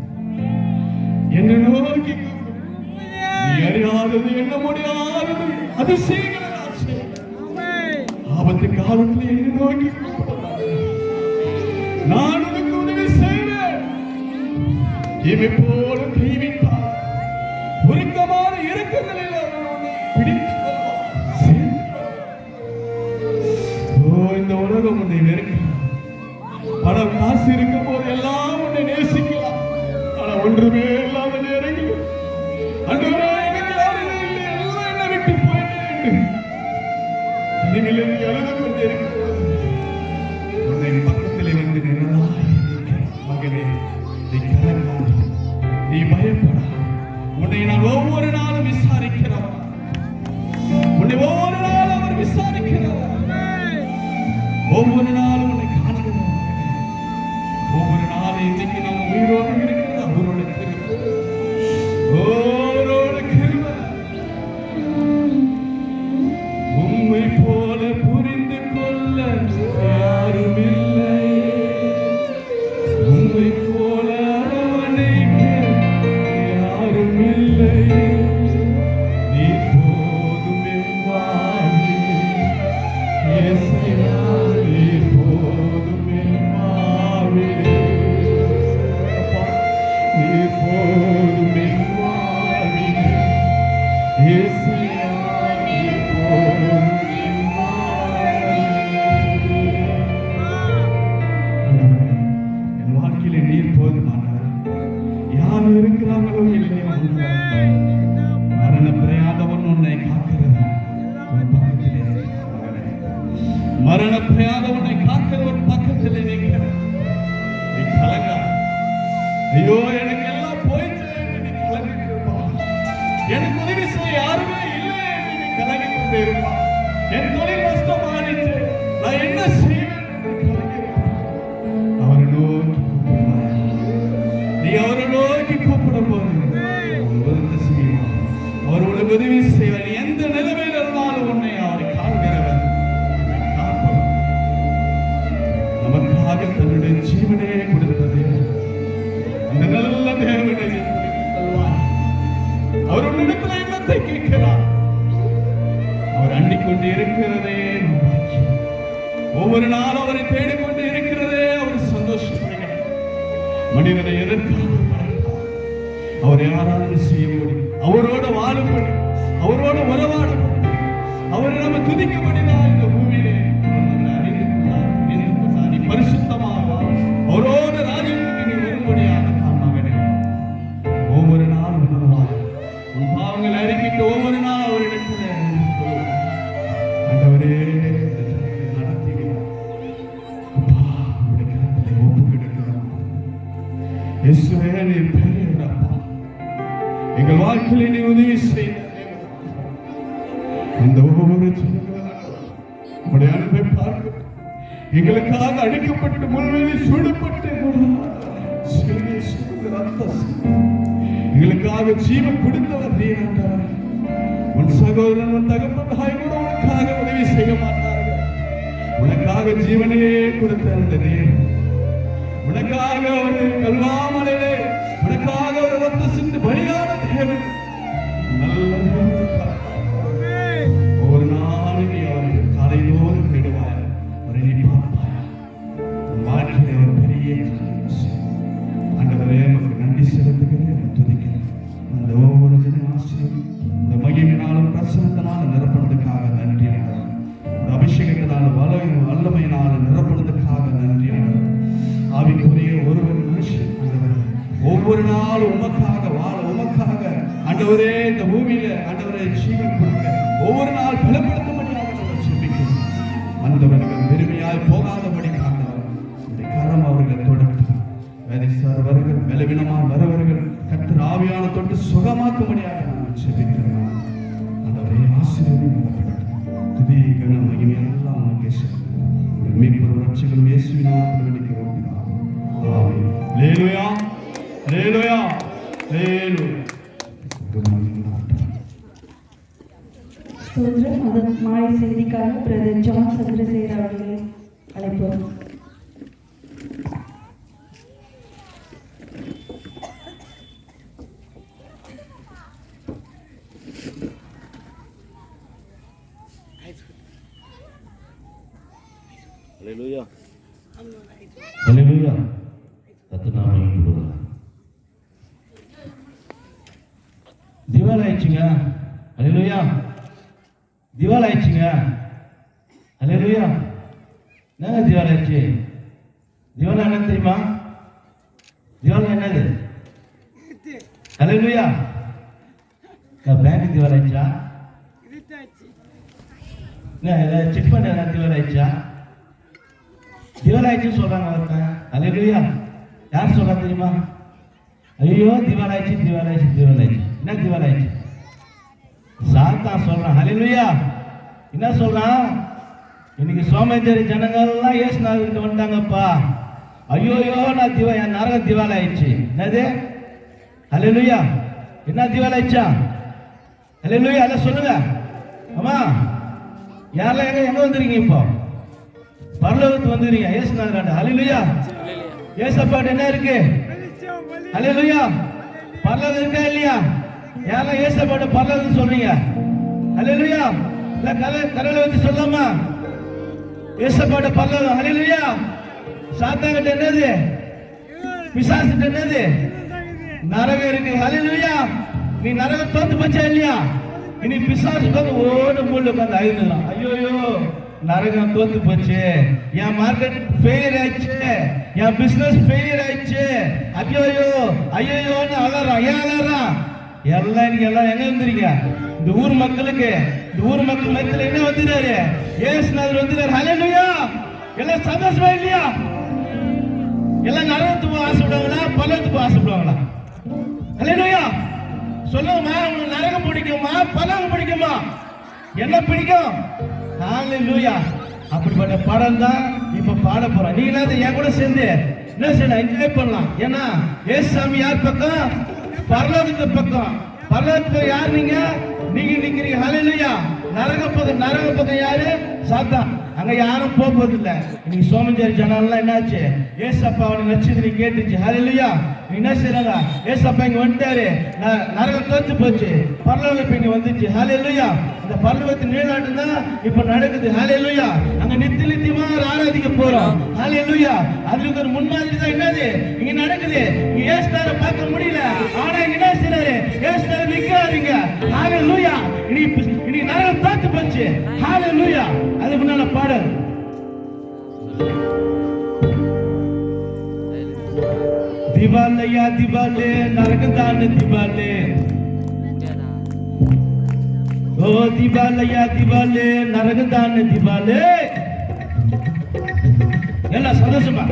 என்னை நோக்கி கூப்பிடு. நீ அறியாதது, என்ன முடியாதது, அதிசயங்களை நான் செய்வேன். ஆபத்து காலத்தில் என்னை நோக்கி கூப்பிடு, நான் உனக்கு உதவி செய்வேன். இவை போல கைவிட்டார் உருக்கமான இறக்கங்களில் அவர் உன்னை பிடித்துக் கொள்வார். ஓ, இந்த உலகம் உன்னை வெறுக்கலாம். பணம் காசு இருக்கும் போது எல்லாம் உன்னை நேசிக்கலாம். ஆனா ஒன்றுமே இல்லாத நேரங்கள் அன்றுவரே எனக்கு யாருமே இல்லை, எல்லாம் என்னை விட்டு போயிட்டேன் தனிமையில் நீ அழுது கொண்டே இருக்கிறது. உன்னை பக்கத்திலே வந்து நிறனாய் மகனே, நீ கலங்காதே, நீ பயப்படா. உன்னை நான் ஒவ்வொரு நாளும் விசாரிக்கிறவன். உன்னை ஒவ்வொரு நாளும் அவர் விசாரிக்கிறவர். ஒவ்வொரு நாளும் உன்னை காண்கிறவர். ஒவ்வொரு நாளும் இன்னைக்கு நாம் உயிரோடு இருக்கிறது அவரோட கிருபை. அவரோட கிருபை. உம்மை போல புரிந்து கொள்ள யாரும் இல்லை. உம்மை போல அரவணைக்க யாரும் இல்லை. நீ போதும் என் வாழ்வில். இயேசுவே, நீ போதும் என் வாழ்வில். நீ போதும் என் வாழ்வில். இயேசுவே, நீ போதும் என் வாழ்வில். என் வாழ்க்கையில நீர் போதுமானவர். யார் இருக்கிறாங்களோ இல்லையோ மரண பிரயாதவன் உன்னை காக்கிறது. மரண பிரயாதவனை காக்கிறவன் பக்கத்தில் நிற்கிறார். நீ கலங்கா. ஐயோ, எனக்கு எல்லாம் போயிடுச்சு என்று நீ கலங்கிட்டு இருப்பான். எனக்கு உதவி செய்ய யாருமே இல்லை என்று நீ கலங்கிக் கொண்டே இருப்பான். என் தொழில் நஷ்டமாயிடுச்சு, நான் என்ன செய்வேன் என்று கலங்கியிருப்பான். அவரை நோக்கி கூப்பிடுவாய். நீ அவரை நோக்கி கூப்பிடும் போது உதவி செய்வார். அவர் உனக்கு உதவி செய்வார். நீ எந்த நிலைமையில் இருந்தாலும் உன்னை அவரை காண்கிறவர். நமக்காக தன்னுடைய ஜீவனே கொடுத்தது அந்த நல்ல தேவனை அவர் உன்னிடத்தில் என்னத்தை கேட்கிறார். அவர் அண்டிக் கொண்டு இருக்கிறதே ஒவ்வொரு நாளும் அவரை தேடிக்கொண்டு இருக்கிறதே அவர் சந்தோஷப்படுகிறார். மனிதனை எதற்காக அவரை ஆராதனை செய்ய முடியும், அவரோட வாழும்படி, அவரோட உறவாடப்படி, அவரை நம்ம துதிக்கப்படிதான் இந்த பூமியிலே அறிந்து கொண்டார். நீ பரிசுத்தமாக அவரோட ராஜ்யத்துக்கு நீ வரும்படியாக மகனே ஒவ்வொரு நாளும் உணர்வார். உன் பாவங்கள் அறிக்கிட்டு ஒவ்வொரு நாள் அவரிடத்தில் ஆண்டவரே நடத்துகிறார். அப்பா, உடைய கரத்திலே ஒப்பு கிடக்கிறோம். இயேசுவே, நீ பெரியவரப்பா. எங்கள் வாழ்க்கையிலே நீ உதவி செய்த இந்த ஒவ்வொரு உடைய அன்பை பார்க்க எங்களுக்காக அடிக்கப்பட்டு முள்வேலி சூடப்பட்டு எங்களுக்காக ஜீவன் கொடுத்தவர் நீ. உன் சகோதரன், உன் தகப்பன் தாய் கூட உனக்காக உதவி செய்ய மாட்டார்கள். உனக்காக ஜீவனையே கொடுத்த அந்த தேவன், உனக்காக ஒரு கல்வாமலையிலே உனக்காக ஒரு ரத்த சிந்து பலியான தேவன், நல்ல தேவன். ஒரு நாள் நீ அவருக்கு காலைதோறும் விடுவாய், அவரை நீ பார்ப்பாய், உன் வாழ்க்கையிலே ஒரு பெரிய காரியம் செய்வார். ஆண்டவரே, உமக்கு நன்றி செலுத்துகிறேன், துதிக்கிறேன். அந்த ஒவ்வொரு தின ஆசையும் இந்த மகிமையினாலும் பிரசனத்தினாலும் நிரப்புறதுக்காக நன்றி. அபிஷேகத்தினால வல்லமையினால நிரப்புறதுக்காக நன்றி. ஆவிக்குரிய ஒருவர் மனுஷன் ஒவ்வொரு நாளும் உமக்காக வாழ, உமக்காக ஆண்டவரே இந்த பூமியில ஆண்டவரை ஜீவன் கொடுக்க ஒவ்வொரு நாள் பலப்படுத்தும்படியாக நாங்கள் ஜெபிக்கிறோம். வந்தவர்கள் பெருமையாய் போகாதபடி காண்டவர் இந்த கரம் அவர்கள் தொடர்ந்து வேலைசார்வர்கள் பலவீனமாக வரவர்கள் கர்த்தர் ஆவியான தொட்டு சுகமாக்கும்படியாக நாங்கள் ஜெபிக்கிறோம். ஆண்டவரே, ஆசீர்வாதம் துதி கன மகிமை எல்லாம் உமக்கே செலுத்துகிறோம். மீட்பர் ரட்சகரும் இயேசுவின் நாமத்தில் வேண்டிக்கிறோம் பிதாவே. ஆமென். அல்லேலூயா, அல்லேலூயா, அல்லேலூயா. ஸ்தோத்திரம். அது மாலை செய்திக்காக பிரதர் ஜான் சந்திரசேகர் அவர்களை அழைப்போம். ஹல்லேலூயா, ஹல்லேலூயா. கர்த்தர் நாமம் மகிமைப்படுவதாக. திவால் ஆயிடுச்சுங்க. ஹல்லேலூயா. திவால் ஆயிடுச்சுங்க. ஹல்லேலூயா. என்னங்க திவால் ஆயிடுச்சு? திவால் என்ன தெரியுமா? திவால் என்னது? ஹல்லேலூயா. பேங்க் திவால் ஆயிடுச்சா? சிட் ஃபண்ட் என்ன திவால் ஆயிடுச்சா? திவால் ஆயிடுச்சுன்னு சொல்றாங்க ஒருத்தன். ஹல்லேலூயா. யார் சொல்றா தெரியுமா? ஐயோ திவால் ஆயிடுச்சு, திவால் ஆயிடுச்சு, திவால் ஆயிடுச்சு. என்ன திவால் ஆயிடுச்சு? சாத்தான் சொல்றான். ஹல்லேலூயா. என்ன சொல்றான்? இன்னைக்கு சோமேஞ்சரி ஜனங்கள்லாம் இயேசுநாதர்கிட்ட வந்துட்டாங்கப்பா. ஐயோயோ நான் என் நரகம் திவால் ஆயிடுச்சு. என்னது? ஹல்லேலூயா. என்ன திவால் ஆயிடுச்சா? ஹல்லேலூயா. அத சொல்லுங்க. ஆமா, யாரெல்லாம் எங்க வந்துருக்கீங்க? இப்போ பரலோகத்துக்கு வந்துருக்கீங்க இயேசுநாதர்கிட்ட. ஹல்லேலூயா. இயேசப்பாட்ட என்ன இருக்கு? ஹல்லேலூயா. பரலோகம் இருக்கா இல்லையா? யாரெல்லாம் இயேசப்பாட்ட பரலோகம் சொல்றீங்க? ஹல்லேலூயா. இல்ல கரையில வந்து சொல்லாமா? இயேசப்பாட்ட பரலோகம். ஹல்லேலூயா. சாத்தான்கிட்ட என்னது? பிசாசுகிட்ட என்னது? நரகம் இருக்கு. ஹல்லேலூயா. நீ நரகம் தோத்து போச்சா இல்லையா? இனி பிசாசு உட்காந்து ஓடு மூல உட்காந்து அழுதுலாம். ஐயோயோ நரகம் தோத்து போச்சு, என் மார்க்கெட் ஃபெயிலியர் ஆயிடுச்சு, என் பிசினஸ் ஃபெயிலியர் ஆயிடுச்சு, ஐயோயோ ஐயோயோன்னு அலறான். ஏன் அலறான்? எல்லாம் நீங்க எல்லாம் எங்க வந்துறீங்க? இந்த ஊர் மக்களுக்கு, இந்த ஊர் மக்கள் மத்தியில என்ன வந்துறாரு? இயேசுநாதர் வந்துறாரு. ஹல்லேலூயா. எல்லாம் சந்தோஷமா இல்லையா? எல்லாம் நரகத்துக்கு ஆசைப்படுவாங்களா, பரலோகத்துக்கு ஆசைப்படுவாங்களா? ஹல்லேலூயா. சொல்லுங்கம்மா, உங்களுக்கு நரகம் பிடிக்குமா, பரலோகம் பிடிக்குமா? என்ன பிடிக்கும்? ஹல்லேலூயா. அப்படிப்பட்ட படம் தான் இப்ப பாட போறோம். நீங்க என் கூட சேர்ந்து என்ன செய்யலாம்? என்ஜாய் பண்ணலாம். ஏன்னா ஏசாமி யார் பக்கம்? பரலோகத்து பக்கம். பரலோகத்துக்கு யார்? நீங்க நிக்கிறீங்க. ஹல்லேலூயா. நரக பக்கம் யாரு? சாத்தான். அங்க யாரும் போறது இல்ல. இன்னைக்கு சோமஞ்சேரி ஜனம்லாம் என்னாச்சு? ஏசப்பாவோட நட்சத்திரி கேட்டுச்சு. ஹல்லேலூயா. என்ன செய்யறாங்க? ஏசப்பா இங்க வந்துட்டாரு, நரகம் தோத்து போச்சு, பரலோகம் இங்க வந்துச்சு. ஹல்லேலூயா. இந்த பரலோகத்தின் நீளாட்டம் தான் இப்ப நடக்குது. ஹல்லேலூயா. அங்க நித்தியமா ஆராதிக்க போறோம். ஹல்லேலூயா. அதுக்கு ஒரு முன்மாதிரி தான் என்னது இங்க நடக்குது. இங்க ஏசுநாதரை பார்க்க முடியல, ஆனா இங்க என்ன செய்யறாரு? ஏசுநாதர் நிக்கிறாருங்க. ஹல்லேலூயா. இனி நரகம் தோத்து போச்சு. ஹல்லேலூயா. அது முன்னால பாடல். திவாலையா திவாலே, நரகம் தானே திவாலே. ஓ திவாலையா திவாலே, நரகம் தானே திவாலே. எல்லாம் சந்தோஷமா.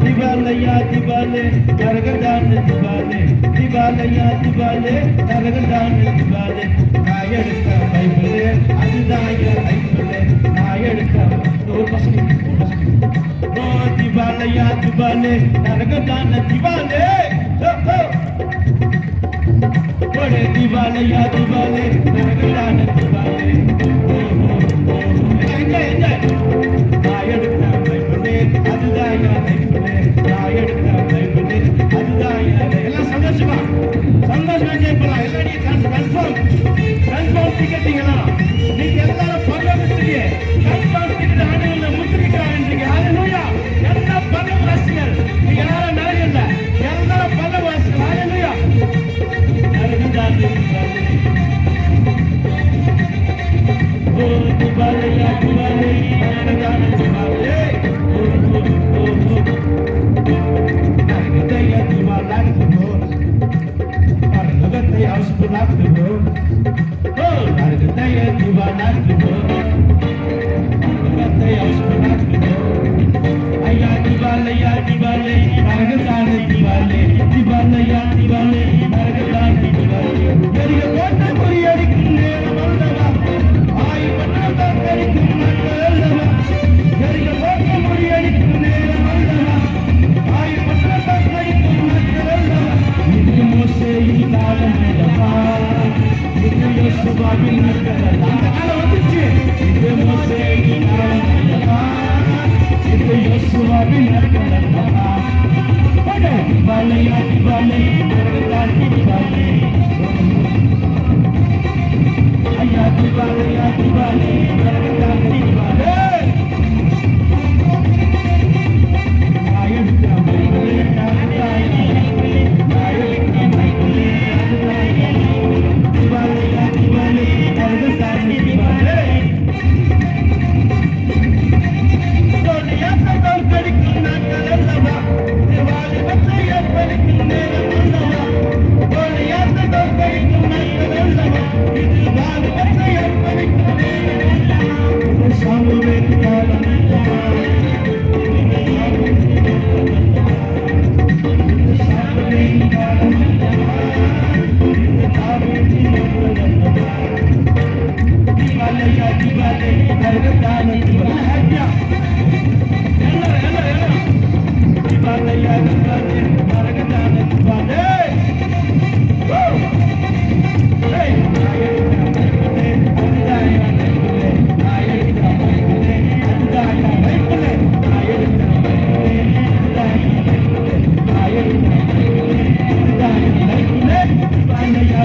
திவாலையா திவாலே, நரகம் தானே திவாலே. திவாலையா திவாலே, நரகம் தானே திவாலே. நான் எடுத்த பைபிளே, அதுதான் பைபிளே. நான் எடுத்த ஒரு பசங்க. ஓ திவாலையா திவாலே, நரகம் தானே திவாலே. ஒரே திவாலையா திவாலே, நரகம் தானே திவாலே. Enjoy enjoy. திவாலே நரகத்தானே திவாலே திவாலையா திவாலே நரகத்தானே திவாலே எரிய போட்ட குறியடிக்கும் நேரம் அல்லவா ஆய்வற்ற கரிக்கும் மக்கள் அல்லவா எரிய போட்ட குறியடிக்கும் நேரம் அல்லவா ஆய்வற்ற கரிக்கும் மக்கள் அல்லவா இது மோசேயின் காலம் அல்லவா இது யோசுவாவின் நாட்கள் அல்லவா அந்த காலம் வந்துச்சு இது மோசேயின் காலம் அல்லவா இது யோசுவாவின் நாட்கள் அல்லவா திவாலையா திவாலே நரகத்தானே திவாலே ஐயா திவாலையா திவாலே நரகத்தானே திவாலே திவாலையா திவாலே நரகத்தானே திவாலே கடிக்கும் நாட்கள் அல்லவா திவாலி பற்றி ஏற்படுக்கும் நேரம் அல்லவா யாத்திரம் கடிக்கும் நாட்கள் அல்லவா இது வாலி பற்றி ஏற்படுக்கும் நேரம் அல்லவா இது சாமுவேல் காலம் அல்லவா இது சாமுவேல் காலம் அல்லவா இது தாவீதின் நாட்கள் அல்லவா திவாலையா திவாலே நரகத்தானே திவாலே திவாலையா திவாலே நரகத்தானே திவாலே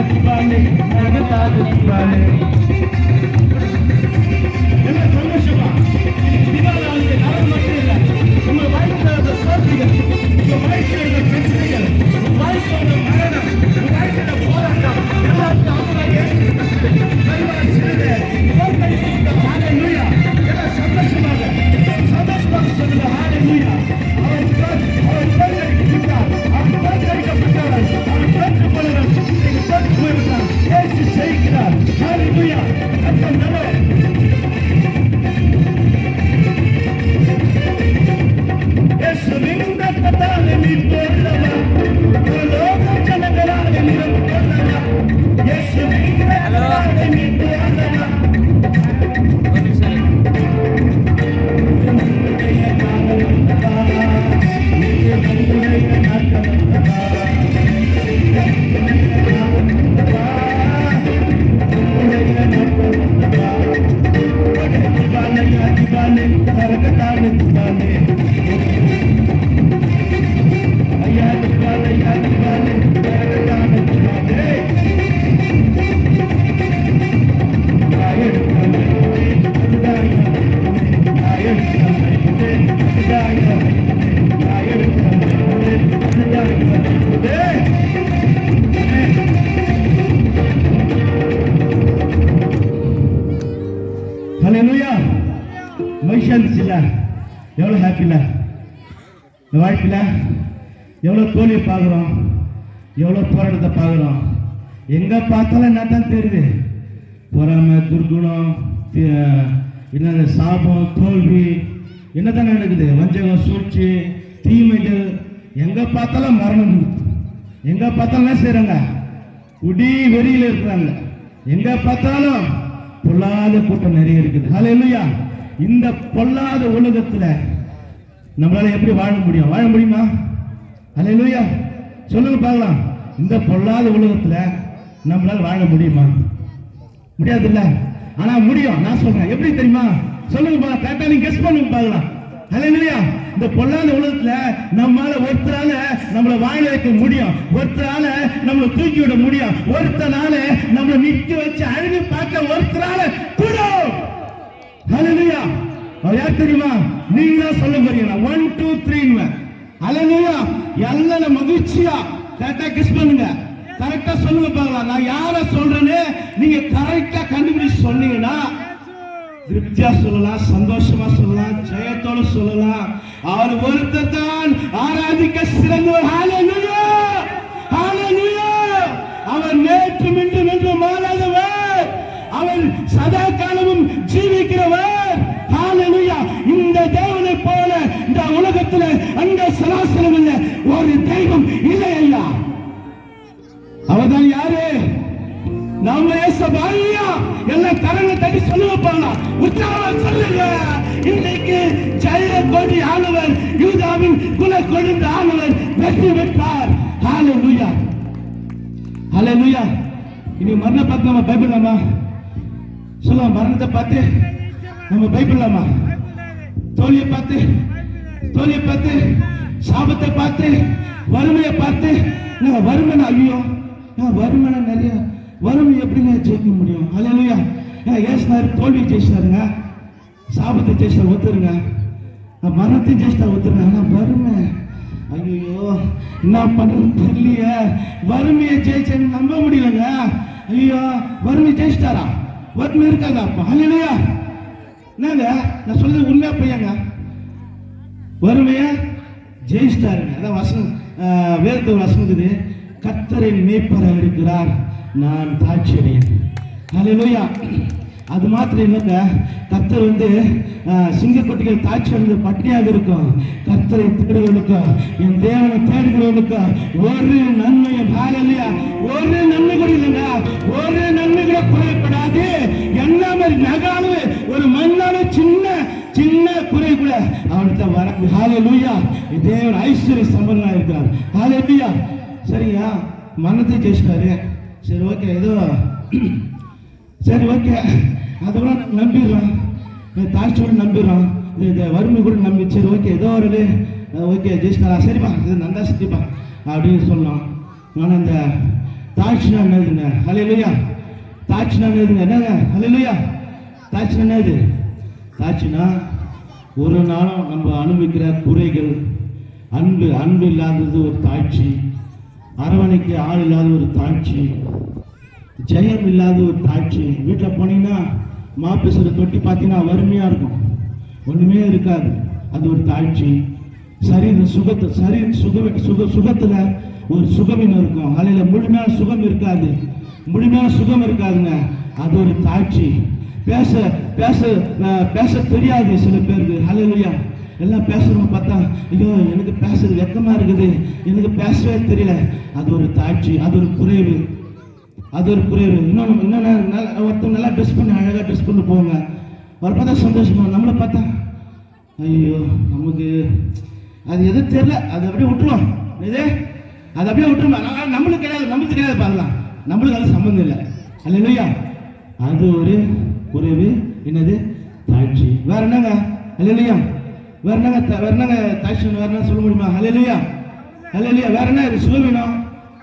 திவாலே நரகத்தானே திவாலே என்ன சந்தோஷமா திவாலே நரகம் மட்டும் இல்லை உங்க வாழ்க்கையோட சோதனைகள் உங்க வாழ்க்கையோட பிரச்சனைகள் உங்க வாழ்க்கையோட மரணம் உங்க வாழ்க்கையோட போராட்டம் எல்லாத்தையும் அவங்களாக சந்தோஷமாக சொல்லுங்க ஹalleluya அவர் தோற்கடிக்கப்பட்டார் அவர் தோற்கடிக்கப்பட்டார் அவர் தோற்கப்படுகிறார் நீங்க தோற்று போய்விட்டார் இயேசு ஜெயிக்கிறார் ஹalleluya கர்த்தர் நல்லவர் இயேசுவின் ரத்தத்தால் மீட்புள்ளவா லோக ஜனங்களால் நிரப்புள்ளவா இயேசுவின் ரத்தத்தால் மீட்புள்ளவா எவ்வளவு ஹாப்பில இந்த வாழ்க்கையில எவ்வளவு தோல்வியை பார்க்குறோம் எவ்வளவு போராட்டத்தை பார்க்குறோம் எங்க பார்த்தாலும் என்ன தான் தெரியுது பொறாமை துர்குணம் என்ன சாபம் தோல்வி என்னதான் நடக்குது வஞ்சகம் சூழ்ச்சி தீமைகள் எங்க பார்த்தாலும் மரணம் எங்க பார்த்தாலும் என்ன செய்யறாங்க குடி வெறியில இருக்கிறாங்க எங்க பார்த்தாலும் பொல்லாத கூட்டம் நிறைய இருக்குது ஹல்லேலூயா இந்த பொல்லாத உலகத்துல நம்மளால எப்படி வாழ முடியுமா ஹல்லேலூயா சொல்லுங்க பார்க்கலாம் இந்த பொல்லாத உலகத்துல நம்மளால வாழ முடியுமா முடியாது இல்ல ஆனா முடியும் நான் சொல்றேன் எப்படி தெரியுமா சொல்லுங்க பார்க்கலாம் கரெக்டா நீங்க கெஸ் பண்ணுங்க பார்க்கலாம் ஹல்லேலூயா இந்த பொல்லாத உலகத்துல நம்மால ஒருத்தரால நம்மளை வாழ வைக்க முடியும் ஒருத்தரால நம்மளை தூக்கி விட முடியும் ஒருத்தனால நம்மளை நிக்க வச்சு அழகு பார்க்க ஒருத்தரால கூட ஹல்லேலூயா அவர் யார் தெரியுமா நீங்க தான் சொல்ல போறீங்க 1 2 3 ஹல்லேலூயா எல்லாம் மகிழ்ச்சியா கரெக்டா கெஸ் பண்ணுங்க கரெக்டா சொல்லுங்க பார்க்கலாம் நான் யாரை சொல்றேன்னு நீங்க கரெக்டா கண்டுபிடிச்சு சொன்னீங்கன்னா திருப்தியா சொல்லலாம் சந்தோஷமா சொல்லலாம் ஜெயத்தோட சொல்லலாம் அவர் ஒருத்தர் தான் ஆராதிக்க சிறந்தவர் ஹல்லேலூயா ஹல்லேலூயா அவர் நேற்றும் இன்றும் என்றும் மாறாதவர் அவர் சதா காலமும் ஜீவிக்கிறவர் ஹல்லேலூயா இந்த தேவனை போல இந்த உலகத்துல அந்த சிங்காசனம் இல்லை, ஒரு தெய்வம் இல்லை ஐயா. அவர்தான் யாரு? நம்ம ஏசபாயா. எல்லாம் கரங்க தட்டி சொல்லுவாங்க, உற்சாகமா சொல்லுங்க. இன்னைக்கு ஜெய கொடி ஆனவர், யூதாவின் குல கொழுந்த ஆனவர் வெற்றி பெற்றார். ஹalleluya, ஹalleluya. இனி மரண பார்த்து நம்ம பைபிளாமா சொல்லுவோம். மரணத்தை பார்த்து நம்ம பைபிளாமா, தோல்வியை பார்த்து, சாபத்தை பார்த்து, வறுமையை பார்த்து, வறுமை ஐயோ வறுமை நிறைய வறுமை எப்படிங்க ஜெயிக்க முடியும்? ஹalleluya. ஏசுனாரு, தோல்வி ஜெயிச்சாருங்க, சாபத்தை ஜெயிச்சார் ஒத்துருங்க, மரணத்தை ஜெயிச்சா ஒத்துருங்க. ஆனா வறுமை ஐயோ என்ன பண்றது தெரியலையே, வறுமையை ஜெயிச்சேன்னு நம்ப முடியலங்க. ஐயோ வறுமை ஜெயிச்சிட்டாரா? வறுமை இருக்காங்க அப்ப. ஹalleluya. என்னங்க நான் சொல்றது உண்மையா பையங்க? வறுமைய ஜெயிச்சிட்டாருங்க. அதான் வசனம், வேதத்து வசனத்துக்கு கர்த்தரின் மேய்ப்பராக இருக்கிறார், நான் தாட்சி அடையேன். ஹalleluya. அது மாத்திரம் இல்லைங்க, கர்த்தர் சிங்கக்குட்டிகள் தாட்சி அடைந்து பட்டினியாக இருக்கும். கர்த்தரை தேடுவதற்கும் என் தேவனை தேடுகிறவனுக்கும் ஒரு நன்மையும் ஹalleluya ஒரு நன்மை கூட இல்லைங்க, ஒரு நன்மை கூட குறைப்படாது. என்ன மாதிரி நகாலும் ஒரு மண்ணாலும் சின்ன குறை கூட அவனுக்கு வர. ஹalleluya. தேவன் ஐஸ்வர்ய சம்பந்தனா இருக்கிறார். ஹalleluya. சரியா, மரணத்தை ஜெயிச்சிட்டாரு. சரி ஓகே, ஏதோ சரி ஓகே, அதெல்லாம் நம்பிடுறோம், தாழ்ச்சியோட நம்பிடுறோம், இந்த வறுமை கூட நம்பி சரி ஓகே ஏதோ ஒரு ஓகே ஜெயிச்சிட்டாரா, சரிப்பா இது நல்லா சித்திப்பா அப்படின்னு சொல்லலாம். ஆனால் இந்த தாழ்ச்சினா என்னதுங்க? ஹalleluya. தாழ்ச்சினா என்னதுங்க? என்னங்க ஹalleluya? தாழ்ச்சினா என்னது? தாழ்ச்சினா ஒரு நாளும் நம்ம அனுபவிக்கிற குறைகள், அன்பு இல்லாதது ஒரு தாழ்ச்சி, அரவணைக்கு ஆள் இல்லாத ஒரு தாழ்ச்சி, ஜெயம் இல்லாத ஒரு தாழ்ச்சி. வீட்டில் போனீங்கன்னா மாப்பிசரை தொட்டி பார்த்தீங்கன்னா வறுமையாக இருக்கும், ஒன்றுமே இருக்காது, அது ஒரு தாழ்ச்சி. சுகத்தில் ஒரு சுகமின் இருக்கும், அதில் முழுமையான சுகம் இருக்காதுங்க, அது ஒரு தாழ்ச்சி. பேச தெரியாது சில பேருக்கு. ஹalleluya. எல்லாம் பேசுறவங்க பார்த்தா ஐயோ எனக்கு பேசுறது வெக்கமா இருக்குது, எனக்கு பேசவே தெரியல, அது ஒரு தாழ்ச்சி, அது ஒரு குறைவு. இன்னொன்று ஒருத்தவங்க நல்லா ட்ரெஸ் பண்ணி அழகாக ட்ரெஸ் பண்ணி போவாங்க, அவரை பார்த்தா சந்தோஷமா, நம்மளை பார்த்தா ஐயோ நமக்கு அது எதுவும் தெரியல, அது அப்படியே விட்டுருவோம். அது அப்படியே விட்டுருவோம், நம்மளுக்கு கிடையாது பார்க்கலாம், நம்மளுக்கு அது சம்மந்தம் இல்லை. ஹalleluya. அது ஒரு குறைவு. என்னது? தாழ்ச்சி. வேற என்னங்க? ஹalleluya. வேற என்னங்க தாழ்ச்சி? வேற என்ன சொல்ல முடியுமா? ஹalleluya. வேற என்ன?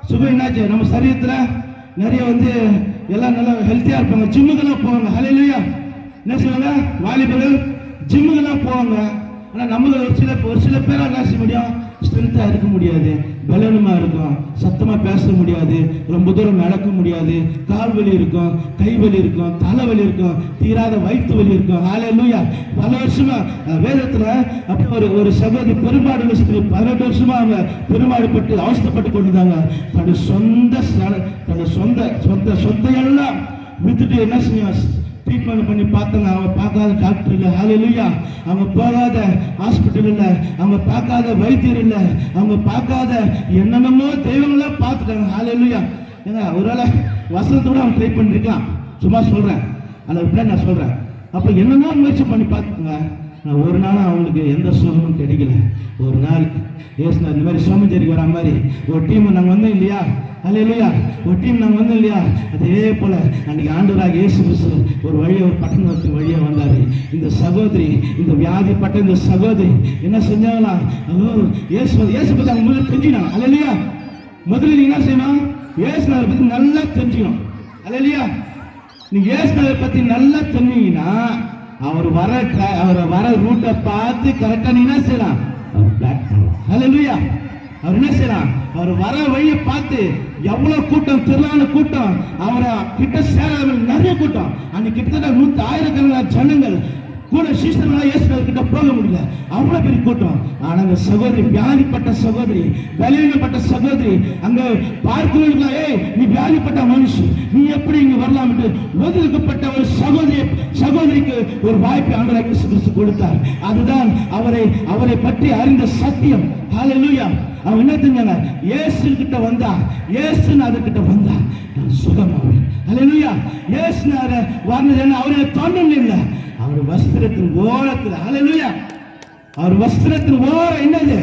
சுகம் என்னாச்சு? நம்ம சரீரத்துல நிறைய எல்லாம் நல்லா ஹெல்த்தியா இருப்பாங்க, ஜிம்முக்கெல்லாம் போவாங்க. ஹalleluya. என்ன செய்வாங்க? வாலிபர்கள் ஜிம்முக்கெல்லாம் போவாங்க. ஆனா நம்மள ஒரு சில பேரா என்ன செய்ய முடியும்? ஸ்ட்ரென்த்தா இருக்க முடியாது, பலனுமா இருக்கும், சத்தமா பேச முடியாது, ரொம்ப தூரம் நடக்க முடியாது, கால் வலி இருக்கும், கை வலி இருக்கும், தலைவலி இருக்கும், தீராத வயிற்று வலி இருக்கும். ஹalleluya. பல வருஷமா வேதத்துல அப்ப ஒரு சகோதரி பெரும்பாடு விஷயத்துல 18 வருஷமா அவங்க பெரும்பாடுபட்டு அவஸ்தைப்பட்டு கொண்டிருந்தாங்க. தன்னுடைய சொத்தையெல்லாம் வித்துட்டு என்ன செய்யும்? ட்ரீட்மெண்ட் பண்ணி பார்த்தாங்க. அவங்க பார்க்காத டாக்டர் இல்லை. ஹalleluya. அவங்க போகாத ஹாஸ்பிட்டல் இல்லை, அவங்க பார்க்காத வைத்தியர் இல்லை, அவங்க பார்க்காத என்னென்னமோ தெய்வங்களாம் பார்த்துட்டாங்க. ஹalleluya. ஏங்க ஒருவேளை வசனத்தோட அவங்க ட்ரை பண்ணிருக்கலாம், சும்மா சொல்றேன், அதை நான் சொல்றேன். அப்ப என்னென்ன முயற்சி பண்ணி பார்த்துக்கோங்க, ஒரு நாளும் அவங்களுக்கு எந்த சுகமும் கிடைக்கல. ஒரு நாள் ஏசுனா இந்த மாதிரி சோமஞ்சேரிக்கு வர மாதிரி ஒரு டீம் நாங்கள் வந்தோம் இல்லையா? ஹalleluya. ஒரு டீம் நாங்கள் வந்தோம் இல்லையா? அதே போல அன்னைக்கு ஆண்டவராக இயேசு கிறிஸ்து ஒரு பட்டணத்துக்கு வழியா வந்தாரு. இந்த சகோதரி, இந்த வியாதிப்பட்ட இந்த சகோதரி என்ன செஞ்சாங்களா? இயேசு பத்தி அவங்க முதல்ல தெரிஞ்சுக்கணும். ஹalleluya. முதல்ல நீங்க என்ன செய்யணும்? இயேசுவை பத்தி நல்லா தெரிஞ்சுக்கணும். ஹalleluya. நீங்க இயேசுவை பத்தி நல்லா தெரிஞ்சீங்கன்னா அவர் வர ரூட்டை பார்த்து கரெக்டா நீங்க என்ன செய்யலாம்? ஹalleluya. அவர் என்ன செய்யலாம்? அவர் வர வழியை பார்த்து எவ்வளவு கூட்டம், திரளான கூட்டம், அவரை கிட்ட சேராத நிறைய கூட்டம், அன்னைக்கு கிட்டத்தட்ட 100,000 ஜனங்கள் கூட சீசர்களா இயேசுகிட்ட போக முடியல, அவ்வளவு பெரிய கூட்டம். ஆனா அந்த சகோதரி, வியாதிப்பட்ட சகோதரி, பலவீனப்பட்ட சகோதரி, அங்க பார்க்கிறவங்க நீ வியாதிப்பட்ட மனுஷன், நீ எப்படி இங்க வரலாம் என்று ஒதுக்கப்பட்ட ஒரு சகோதரிக்கு ஒரு வாய்ப்பை ஆண்டவராகிய இயேசு கிறிஸ்து கொடுத்தார். அதுதான் அவரை பற்றி அறிந்த சத்தியம். ஹalleluya. அவன் என்ன தெரிஞ்சாங்க, இயேசு கிட்ட வந்தா, இயேசுநாதர் கிட்ட வந்தா நான் சுகமாவேன். ஹalleluya. இயேசுநாதர் வர்றது என்ன, அவருடைய தொண்டன் இல்லை, அவர் வஸ்திரத்தின் ஓரத்தில். ஹalleluya. அவர் வஸ்திரத்தின் ஓரம் என்னது,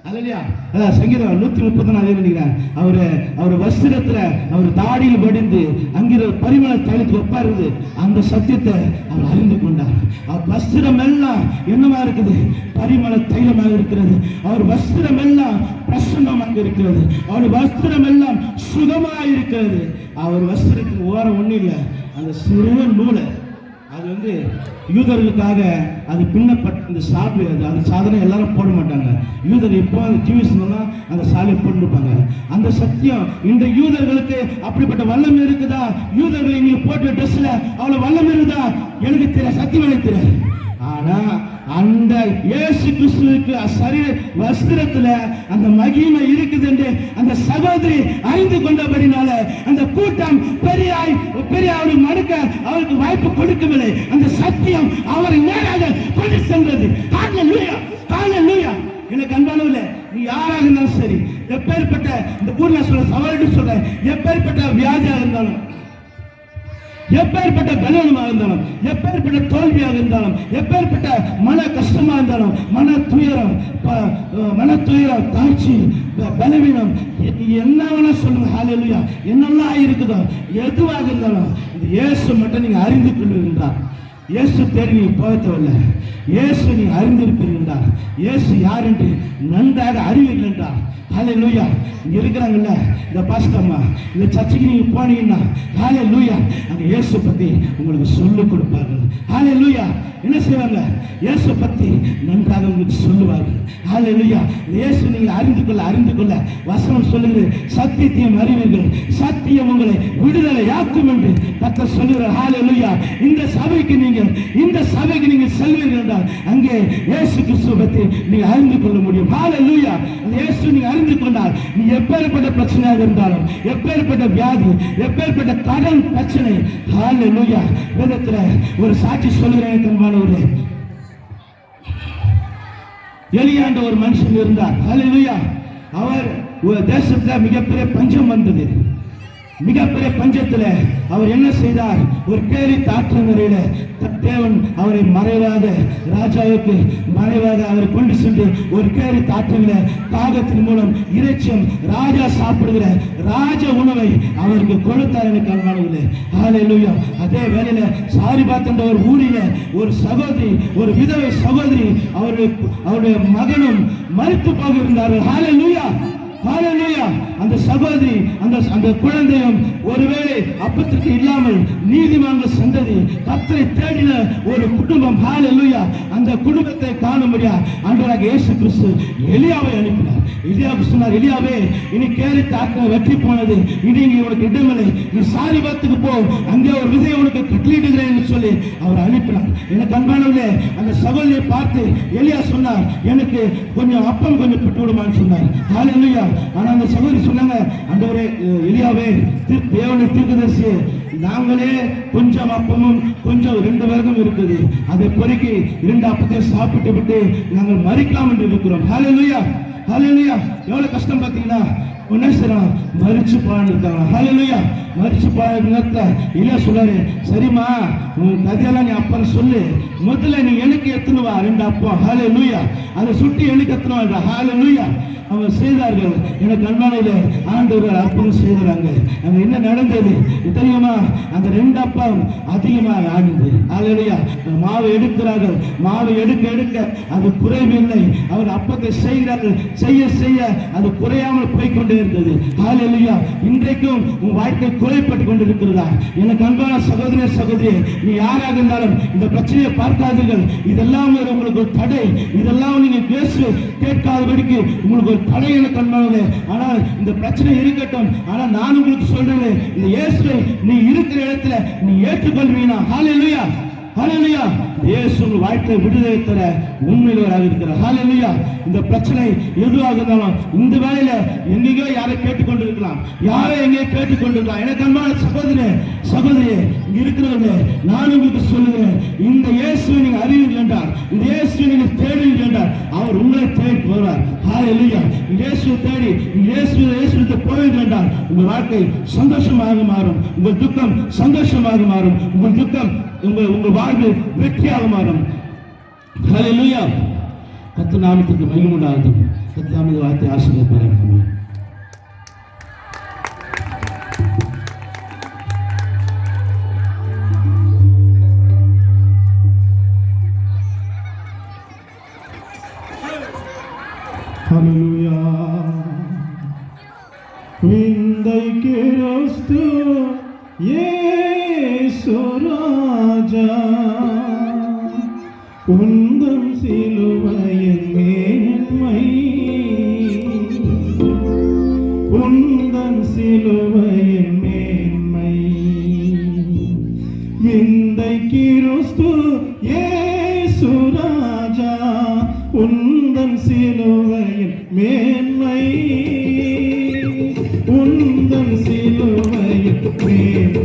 ஹalleluya. சங்கீதம் 134 நினைக்கிறேன். அவர் வஸ்திரத்துல அவர் தாடியில் வடிந்து அங்கிற பரிமள தைலத்துக்கு ஒப்பாருது. அந்த சத்தியத்தை அவர் அறிந்து கொண்டார். அவர் வஸ்திரம் எல்லாம் என்னமா இருக்குது, பரிமள தைலமாக இருக்கிறது. அவர் வஸ்திரம் எல்லாம் பிரசன்னமாக இருக்கிறது. அவர் வஸ்திரம் எல்லாம் சுகமாக இருக்கிறது. அவர் வஸ்திரத்துக்கு ஓரம் ஒண்ணு இல்லை, அந்த சிறு நூலை, அது யூதர்களுக்காக அது பின்னப்பட்ட இந்த சாப்பு, அது சாதனம் எல்லாரும் போட மாட்டாங்க. யூதர் இப்போ அந்த டிவி சொன்னா அந்த சாலை போட்டுருப்பாங்க. அந்த சத்தியம் இந்த யூதர்களுக்கு அப்படிப்பட்ட வல்லமை இருக்குதா? யூதர்கள் இவங்க போட்ட ட்ரெஸ்ல அவ்வளவு வல்லமை இருக்குதா? எனக்கு தெரியாது, சத்தியம் எனக்கு தெரியாது. ஆனா அந்த இயேசு கிறிஸ்துவுக்கு சரீர வஸ்திரத்துல அந்த மகிமை இருக்குது என்று அந்த சகோதரி அறிந்து கொண்டபடினால அந்த கூட்டம் பெரியாரை மடுக்க அவருக்கு வாய்ப்பு கொடுக்கவில்லை. அந்த சத்தியம் அவரை நேராக கொண்டு சென்றது. ஹalleluya, ஹalleluya. எனக்கு அன்பானவர்களே, நீ யாராக இருந்தாலும் சரி, எப்பேற்பட்ட இந்த ஊர்ல சொல்ல சவாலிட்டு சொல்ல, எப்பேற்பட்ட வியாதியாக இருந்தாலும், எப்பேற்பட்ட பலவீனமாக இருந்தாலும், எப்பேற்பட்ட தோல்வியாக இருந்தாலும், எப்பேற்பட்ட மன கஷ்டமா இருந்தாலும், மன துயரம், தாழ்ச்சி, பலவீனம், என்ன வேணா சொல்லுங்க. ஹalleluya. என்னெல்லாம் இருக்குதோ எதுவாக இருந்தாலும் இந்த இயேசு மட்டும் நீங்க அறிந்து கொள்வீர்கள். இயேசு தேடி நீங்க போக தேவையில்லை. இயேசு நீங்க அறிந்திருப்பீர்கள். இயேசு யார் என்று நன்றாக அறிவீர்கள் என்றார். ஹalleluya. இங்க இருக்கிறாங்கல்ல இந்த பாஸ்டர்மா, இந்த சர்ச்சுக்கு நீங்க போனீங்கன்னா ஹalleluya அங்க இயேசு பத்தி உங்களுக்கு சொல்லிக் கொடுப்பார்கள். ஹalleluya. என்ன செய்வாங்க, இயேசு பத்தி நன்றாக உங்களுக்கு சொல்லுவார்கள். ஹalleluya. இயேசு நீங்க அறிந்து கொள்ள வசனம் சொல்லுகிறது, சத்தியத்தையும் அறிவீர்கள், சத்தியம் உங்களை விடுதலை ஆக்கும் என்று கர்த்தர் சொல்லுகிறார். ஹalleluya. இந்த சபைக்கு நீங்க செல்வீர்கள் என்றால் அங்கே இயேசு கிறிஸ்துவை பற்றி நீங்க அறிந்து கொள்ள முடியும். ஹalleluya. அந்த இயேசு நீங்க அறிந்து கொண்டால் நீ எப்பேற்பட்ட பிரச்சனையாக இருந்தாலும், எப்பேற்பட்ட வியாதி, எப்பேற்பட்ட கடன் பிரச்சனை, ஹalleluya. வேதத்துல ஒரு சாட்சி சொல்லுகிறேன் கண்பானவர்களே. எலியாண்ட ஒரு மனுஷன் இருந்தார். ஹalleluya. அவர் தேசத்துல மிகப்பெரிய பஞ்சம் வந்தது. மிகப்பெரிய பஞ்சத்துல அவர் என்ன செய்தார், ஒரு கேலி தாற்றங்கரையில தேவன் அவரை மறைவாக ராஜாவுக்கு மறைவாக அவரை கொண்டு சென்று ஒரு கேலி தாற்றங்களை தாகத்தின் மூலம் இறைச்சியம் ராஜா சாப்பிடுகிற ராஜ உணவை அவருக்கு கொடுத்தார். எனக்கு அன்பானவர்களே, ஹalleluya. அதே வேளையில சாரிபாத் என்ற ஒரு ஊரில ஒரு சகோதரி, ஒரு விதவை சகோதரி, அவருடைய மகனும் மரித்து போக இருந்தார்கள். ஹalleluya, ஹalleluya. அந்த சகோதரி அந்த குழந்தையும் ஒருவேளை அப்பத்திற்கு இல்லாமல் நீதிமான்கள் சந்ததி கர்த்தரை தேடின ஒரு குடும்பம். ஹalleluya. அந்த குடும்பத்தை காணும்படியா ஆண்டவராகிய இயேசு கிறிஸ்து எலியாவை அனுப்பினார். எலியாவுக்கு சொன்னார், எலியாவே இனி கேரி தாக்க வெற்றி போனது, இனி இங்கே உனக்கு இடமில்லை, நீ சாரிபாத்துக்கு போ, அங்கே ஒரு விதையை உனக்கு கட்டளையிடுகிறேன் என்று சொல்லி அவர் அனுப்பினார். எனக்கு அன்பானவர்களே, அந்த சகோதரியை பார்த்து எலியா சொன்னார், எனக்கு கொஞ்சம் அப்பம் கொஞ்சம் பெற்று விடுமான்னு சொன்னார். ஹalleluya. ஆனா அந்த சகோதரி சொன்னாங்க, ஆண்டவரே எலியாவே தேவனுடைய தீர்க்கதரிசி, நாங்களே கொஞ்சம் அப்பமும் கொஞ்சம் 2 விறகும் இருக்குது, அதை பொறுக்கி 2 அப்பத்தை சாப்பிட்டு விட்டு நாங்கள் மறிக்கலாம் என்று இருக்கிறோம். ஹalleluya, ஹalleluya. எவ்வளவு கஷ்டம் பார்த்தீங்கன்னா, மரிச்சு பாருங்க. ஹalleluya. மரிச்சு பாருங்க. இல்ல சொல்றாரு, சரிம்மா உன் கதையெல்லாம் நீ அப்புறம் சொல்லு, முதல்ல நீ எனக்கு எத்தனுவா 2 அப்பம். ஹalleluya. அதை சுட்டி எனக்கு எத்தனுவா. ஹalleluya. அவங்க செய்தார்கள். எனக்கு அன்பானவர்களே, ஆண்டவர் அற்புதம் செய்கிறாங்க. அங்க என்ன நடந்தது தெரியுமா? அந்த 2 அப்பம் அதிகமாக ஆனது. ஹalleluya. மாவு எடுக்கிறார்கள், மாவு எடுக்க அது குறைவில்லை. அவர் அப்பத்தை செய்கிறார்கள், செய்ய அது குறையாமல் போய்கொண்டே இருந்தது. ஹalleluya. இன்றைக்கும் உன் வாழ்க்கை குறைப்பட்டு கொண்டிருக்கிறதா? எனக்கு அன்பான சகோதரி, நீ யாராக இருந்தாலும் இந்த பிரச்சனையை பார்க்காதீர்கள். இதெல்லாம் உங்களுக்கு ஒரு தடை, இதெல்லாம் நீங்க கேட்காதபடிக்கு உங்களுக்கு ஒரு தடை. எனக்கு அன்பானவர்களே, ஆனால் இந்த பிரச்சனை இருக்கட்டும். ஆனா நான் உங்களுக்கு சொல்றேன், இந்த இயேசுவை நீ இருக்கிற இடத்துல நீ ஏற்றுக்கொள்வீனா? ஹalleluya, ஹalleluya. இயேசு உங்கள் வாழ்க்கை விடுதலை தர உண்மையிலவராக இருக்கிறார். ஹalleluya. இந்த பிரச்சனை எதுவாக இருந்தாலும் இந்த வேளையில எங்கேயோ யாரை கேட்டுக்கொண்டிருக்கலாம், யாரை எங்கேயோ கேட்டுக்கொண்டிருக்கலாம். எனக்கு அன்பான சகோதரியே, இங்க இருக்கிறவர்களே, நான் உங்களுக்கு சொல்லுகிறேன், இந்த இயேசுவை நீங்க அறிவீர்கள் என்றால், இந்த இயேசுவை நீங்க தேடுவீர்கள் என்றால், அவர் உங்களை தேடி போறார். ஹalleluya. இயேசு தேடி இயேசு போய் வேண்டாம். உங்கள் வாழ்க்கை சந்தோஷமாக மாறும். உங்கள் துக்கம் சந்தோஷமாக மாறும். உங்கள் துக்கம் உங்கள் வாழ்வு வெற்றியாக மாறும். ஹalleluya. கர்த்தர் நாமத்துக்கு மகிமை உண்டாகட்டும். கர்த்தர் நாமத்தை வார்த்தை ஆசீர்வதிப்பாராக. Hallelujah. விந்தை கிறிஸ்து இயேசு ராஜா, உந்தம் சிலுவையின் மேன்மை, உந்தம் சிலுவையின் மேன்மை. விந்தை கிறிஸ்து இயேசு ராஜா, உந்தன் சிலுவையின் மேன்மை, உந்தன் சிலுவையின் மேன்மை.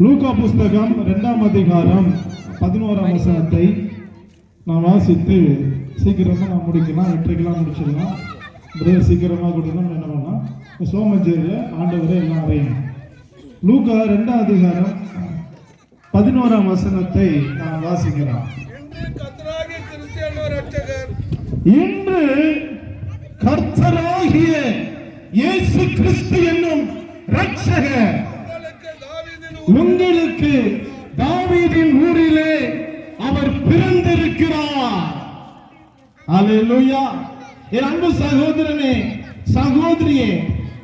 லூக்கா புஸ்தகம் 2ஆம் அதிகாரம் 11ஆம் வசனத்தை நான் வாசித்து சீக்கிரமாக நான் முடிக்கலாம். 8:30 முடிச்சிடலாம். பிரதர் சீக்கிரமாக கொடுக்கணும். என்ன பண்ணலாம், சோமஞ்சேரியில் ஆண்டவரை எல்லாம் அறையணும். லூக்கா 2ஆம் அதிகாரம் 11ஆம் வசனத்தை நான் வாசிக்கிறேன். இன்று கர்த்தராகிய இயேசு கிறிஸ்து என்னும் இரட்சகர் உங்களுக்கு தாவீதின் ஊரிலே அவர் பிறந்திருக்கிறார். அல்லேலூயா. என் அன்பு சகோதரனே, சகோதரியே,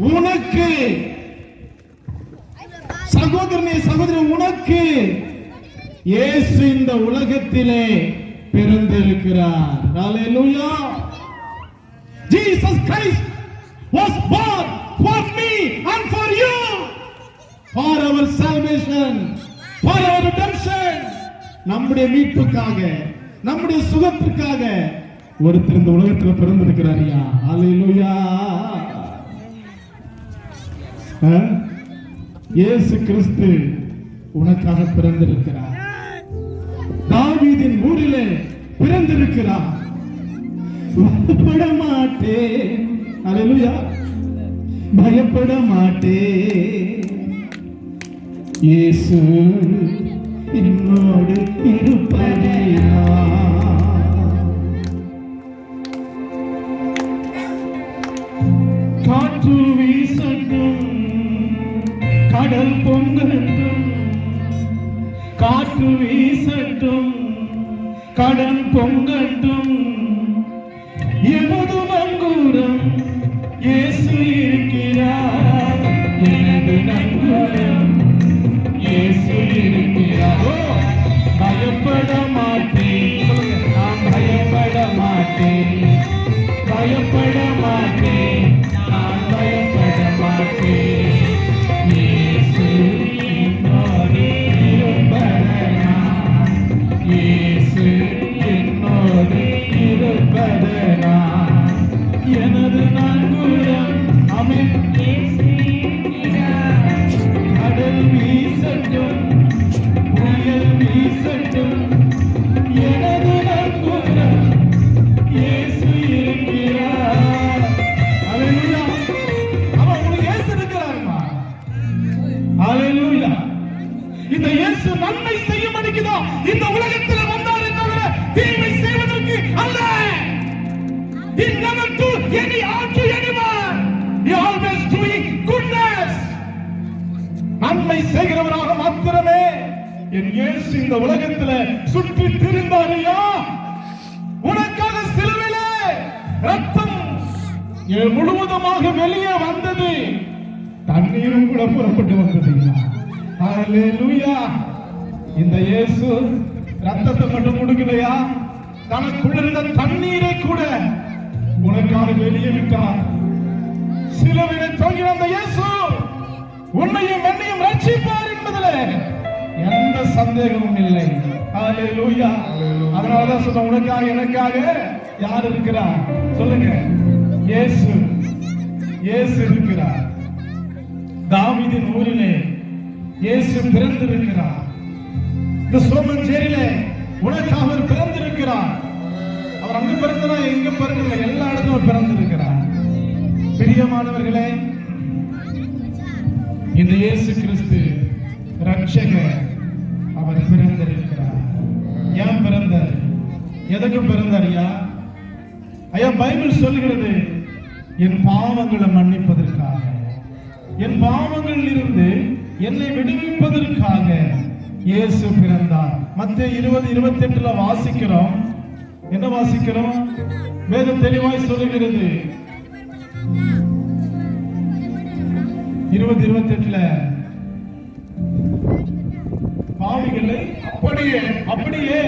உனக்கு உனக்கு இயேசு இந்த உலகத்திலே பிறந்திருக்கிறார். அல்லேலூயா. Jesus Christ was born for me and for you, for our salvation, for our redemption. நம்முடைய மீட்புக்காக, நம்முடைய சுகத்திற்காக ஒருத்தர் இந்த உலகத்தில் பிறந்திருக்கிறார். அல்லேலூயா. இயேசு கிறிஸ்து உனக்காக பிறந்திருக்கிறார். தாவீதின் ஊரிலே பிறந்திருக்கிறார். பயப்பட மாட்டேன். அல்லேலூயா. பயப்பட மாட்டேன். இயேசு என்னோடு இருப்பதினால் காற்று வீசட்டும், கடல் பொங்கட்டும், காற்று வீசட்டும், கடன் பொங்கட்டும், எமது நங்கூரம் இயேசு இருக்கிறார். எனது நங்கூரம் இயேசு இருக்கிறார். பயப்பட மாட்டேன், நான் பயப்பட மாட்டேன், பயப்பட மாட்டேன், நான் பயப்பட மாட்டேன். இயேசு என்னோடு இருப்பதனால், இயேசு என்னோடு இருப்பதனால், எனது நங்கூரம் ஆமென். கடல் வீசட்டும், புயல் வீசட்டும், எனது நங்கூரம் இயேசு இருக்கிறார். அல்லேலூயா. அவன் உங்களுக்கு இயேசு இருக்கிறாருமா. அல்லேலூயா. இந்த இயேசு நன்மை செய்ய மடிக்குதா இந்த உலகத்தில் வந்தாரே தவிர தீமை செய்வதற்கு அல்ல. He never do any harm to anyone. He always doing goodness. நன்மை செய்கிறவராக மாத்திரமே என் இயேசு இந்த உலகத்துல சுற்றி திரிந்தாரையா. உனக்காக சிலுவையிலே ரத்தம் முழுவதுமாக வெளியே வந்தது, தண்ணீரும் கூட புறப்பட்டு வந்தது. ஹல்லேலூயா. இந்த இயேசு ரத்தத்தை மட்டும் கொடுக்கலையா, தனக்குள்ள இருந்த தண்ணீரை கூட உனக்காக வெளியே விட்டார். சிலுவையிலே தொங்கின அந்த இயேசு உன்னையும் என்னையும் ரட்சிப்பார் என்பதிலே எந்த சந்தேகமும் இல்லை. ஹல்லேலூயா. அதனாலதான் சொல்ற, உனக்காக எனக்காக யார் இருக்கிறார் சொல்லுங்க? இயேசு. இயேசு இருக்கிறார். தாவீதின் ஊரிலே இயேசு பிறந்திருக்கிறார். இந்த சோமஞ்சேரியிலே உனக்காக அவர் பிறந்திருக்கிறார். அவர் அங்கு பிறந்தனா எங்க பிறந்தல, எல்லா இடத்திலும் பிறந்திருக்கிறார். பிரியமானவர்களே, இந்த இயேசு கிறிஸ்து ரட்சகர், அவர் பிறந்திருக்கிறார். ஏன் பிறந்தார்? எதற்கு பிறந்தார் ஐயா? பைபிள் சொல்லுகிறது, என் பாவங்களை மன்னிப்பதற்காக, என் பாவங்களில் இருந்து என்னை விடுவிப்பதற்காக இயேசு பிறந்தார். மத்தேயு 20:28 வாசிக்கிறோம். என்ன வாசிக்கிறோம்? வேதம் தெளிவாய் சொல்லுகிறது. 20:28 பாவிகளை அப்படியே அப்படியே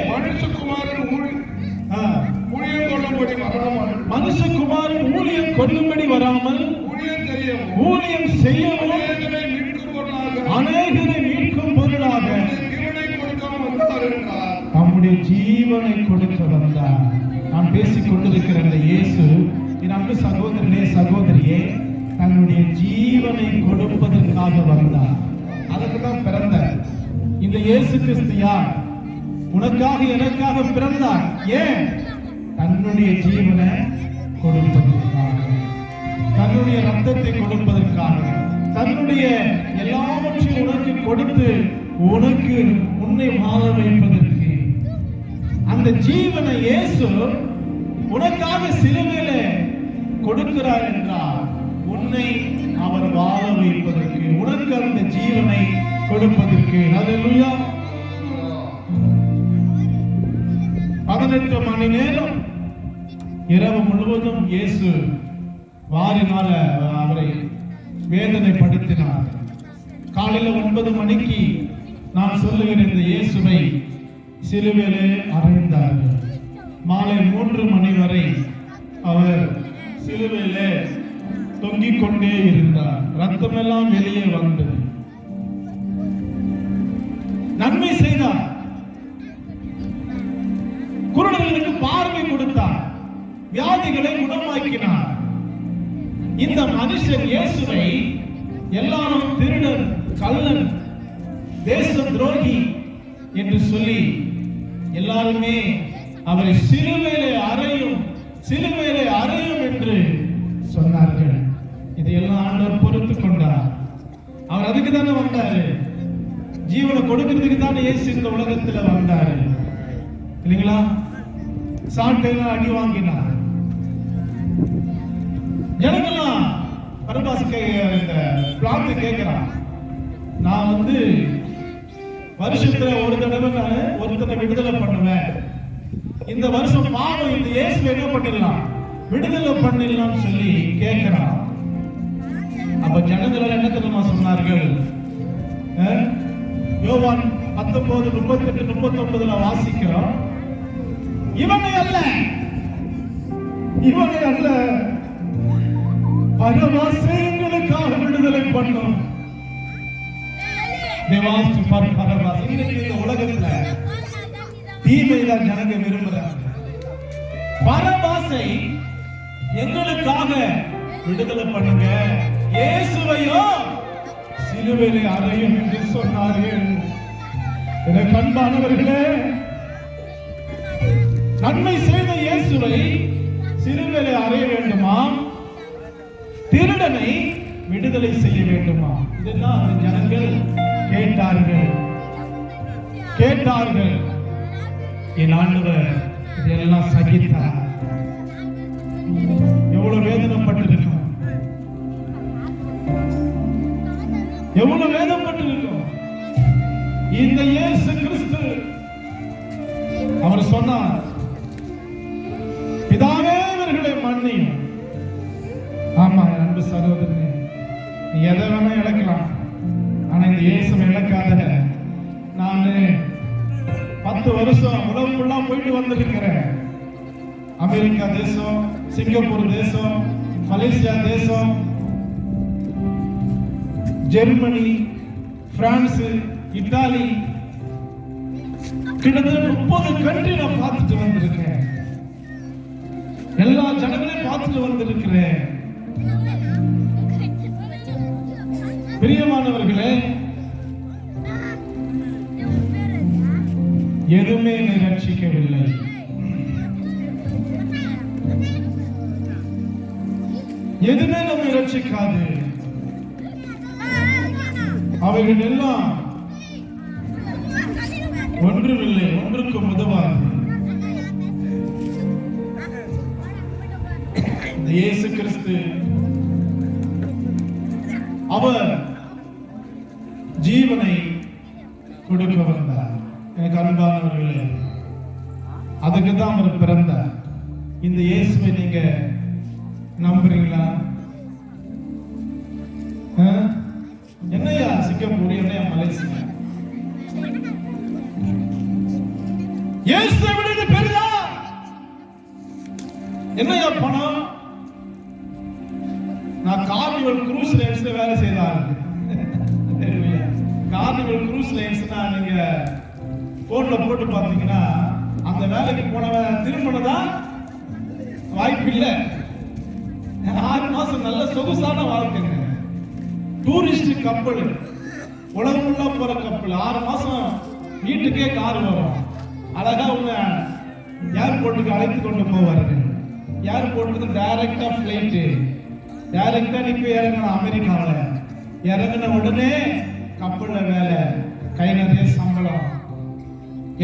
மனுஷகுமாரன் ஊழியம் கொள்ளும்படி வராமல் ஊழியம் செய்யவும் அநேகரை மீட்கும் பொருளாக தம்முடைய ஜீவனை கொடுக்க வந்தார். நான் பேசிக் கொண்டிருக்கிற இந்த இயேசு, என் அன்பு சகோதரனே சகோதரியே, தன்னுடைய ஜீவனை கொடுப்பதற்காக வந்தார். அதுக்கு தான் பிறந்தார். இந்த இயேசு கிறிஸ்து யார்? உனக்காக எனக்காக பிறந்தார். ஏன்? தன்னுடைய ஜீவனை கொடுப்பதற்காக, தன்னுடைய ரத்தத்தை கொடுப்பதற்காக, தன்னுடைய எல்லாவற்றையும் உனக்கு கொடுத்து உனக்கு உன்னை வாழ வைப்பதற்கு. அந்த ஜீவனை இயேசு உனக்காக சிலுவையில கொடுக்கிறார் என்றால் உன்னை அவர் வாழ வைப்பதற்கு, உனக்கு அந்த ஜீவனை கொடுப்பதற்கு. ஹல்லேலூயா. 18 மணி நேரம் இரவு முழுவதும் இயேசு வாரினால அவரை வேதனைப்படுத்தினார். காலையில 9 மணிக்கு நான் சொல்லுகிற இந்த இயேசுவை சிலுவையிலே அறைந்தார்கள். மாலை 3 மணி வரை அவர் சிலுவையிலே தொங்கிக் கொண்டே இருந்தார். ரத்தமெல்லாம் வெளியே வந்தது. நன்மை செய்தார். குருடர்களுக்கு பார்வை கொடுத்தார். வியாதிகளை குணமாக்கினார். இந்த மனுஷன் இயேசுவை எல்லாரும் திருடன், கள்ளன், தேச துரோகி என்று சொல்லி எல்லாருமே அவரை சிலுவையிலே அறையும், சிலுவையிலே அறையும் என்று சொன்னார்கள். இதையெல்லாம் ஆண்டவர் பொறுத்து கொண்டார். அவர் அதுக்கு தானே வந்தாரு, ஜீவனை கொடுக்கிறதுக்கு தானே இயேசு இந்த உலகத்துல வந்தாரு இல்லைங்களா? சாட்டையெல்லாம் அடி வாங்கினார். ஜனங்கள்லாம் பரபாசிக்க இந்த பிளாட்டு கேட்கிறான், நான் வருஷத்துல ஒரு தடவை நான் ஒருத்தனை விடுதலை பண்ணுவேன். இந்த வருஷம் பாவம் இந்த இயேசு என்ன பண்ணிடலாம், விடுதலை பண்ணிடலாம் சொல்லி கேட்கிறான். அப்ப ஜனங்கள் என்ன தெரியுமா சொன்னார்கள்? யோவான் 19:38-39 வாசிக்கிறோம். இவனை அல்ல பரவாசை எங்களுக்காக விடுதலை பண்ணும். இன்னைக்கு இந்த உலகத்துல தீமைதான் ஜனங்க விரும்புறாங்க. பரவாசை எங்களுக்காக விடுதலை பண்ணுங்க, இயேசுவையோ சிலுவையிலே அறையும் என்று சொன்னார்கள். எனக்கு அன்பானவர்களே, நன்மை செய்த இயேசுவை சிலுவையிலே அறைய வேண்டுமா, திருடனை விடுதலை செய்ய வேண்டுமா? இதெல்லாம் அந்த ஜனங்கள் கேட்டார்கள். என் ஆண்டவர் இதெல்லாம் சகித்தார். எவ்வளவு வேதனைப்பட்டிருக்கும், எவ்வளவு வேதனைப்பட்டிருக்கும். இந்த இயேசு கிறிஸ்து அவர் சொன்னார், பிதாவே இவர்களை மன்னியும். ஆமா அன்பு சகோதரனே, நீ எதை வேணா இழக்கலாம், ஆனா இந்த இயேசுவை இழக்காத. நான் 10 வருஷம் உலகம் ஃபுல்லா போயிட்டு வந்திருக்கிறேன். அமெரிக்கா தேசம், சிங்கப்பூர் தேசம், மலேசியா தேசம், ஜெர்மனி, பிரான்ஸ், இத்தாலி, கிட்டத்தட்ட 30 கண்ட்ரி நான் பார்த்துட்டு வந்திருக்கேன். எல்லா ஜனங்களையும் பார்த்துட்டு வந்திருக்கிறேன். பிரியமானவர்களே, எதுவுமே ரட்சிக்கவில்லை. எதுவுமே நம்மை ரட்சிக்காது. அவைகள் எல்லாம் ஒன்றுமில்லை, ஒன்றுக்கும் உதவாது. இயேசு கிறிஸ்து அவர் ஜீவனை கொடுக்க வந்தார். எனக்கு அன்பானவர்களே, அதுக்கு தான் அவர் பிறந்தார். இந்த இயேசுவை நீங்க நம்புறீங்களா? என்னையா சிங்கப்பூர், என்னையா மலேசியா, இயேசுவை விட பெரிதா? என்னையா பணம்? நான் கார்னிவல் க்ரூஸ் லைன்ஸ்ல வேலை செய்தார். கார்னிவல் க்ரூஸ் லைன்ஸ்னா நீங்க போன்ல போட்டு பாத்தீங்கன்னா அந்த வேலைக்கு போனவன் திரும்பினதா வாய்ப்பு இல்லை. 6 மாசம் நல்ல சொகுசான வாழ்க்கைங்க. டூரிஸ்ட் கப்பல், உலகம் ஃபுல்லா போற கப்பல். 6 மாசம் வீட்டுக்கே கார் வரும். அழகா உங்க ஏர்போர்ட்டுக்கு அழைத்து கொண்டு போவாரு. ஏர்போர்ட்டுக்கு டைரக்டா பிளைட், டைரக்டா நீ போய் இறங்கணும். அமெரிக்காவில் இறங்கின உடனே கப்பல்ல வேலை, கை நிறைய சம்பளம்,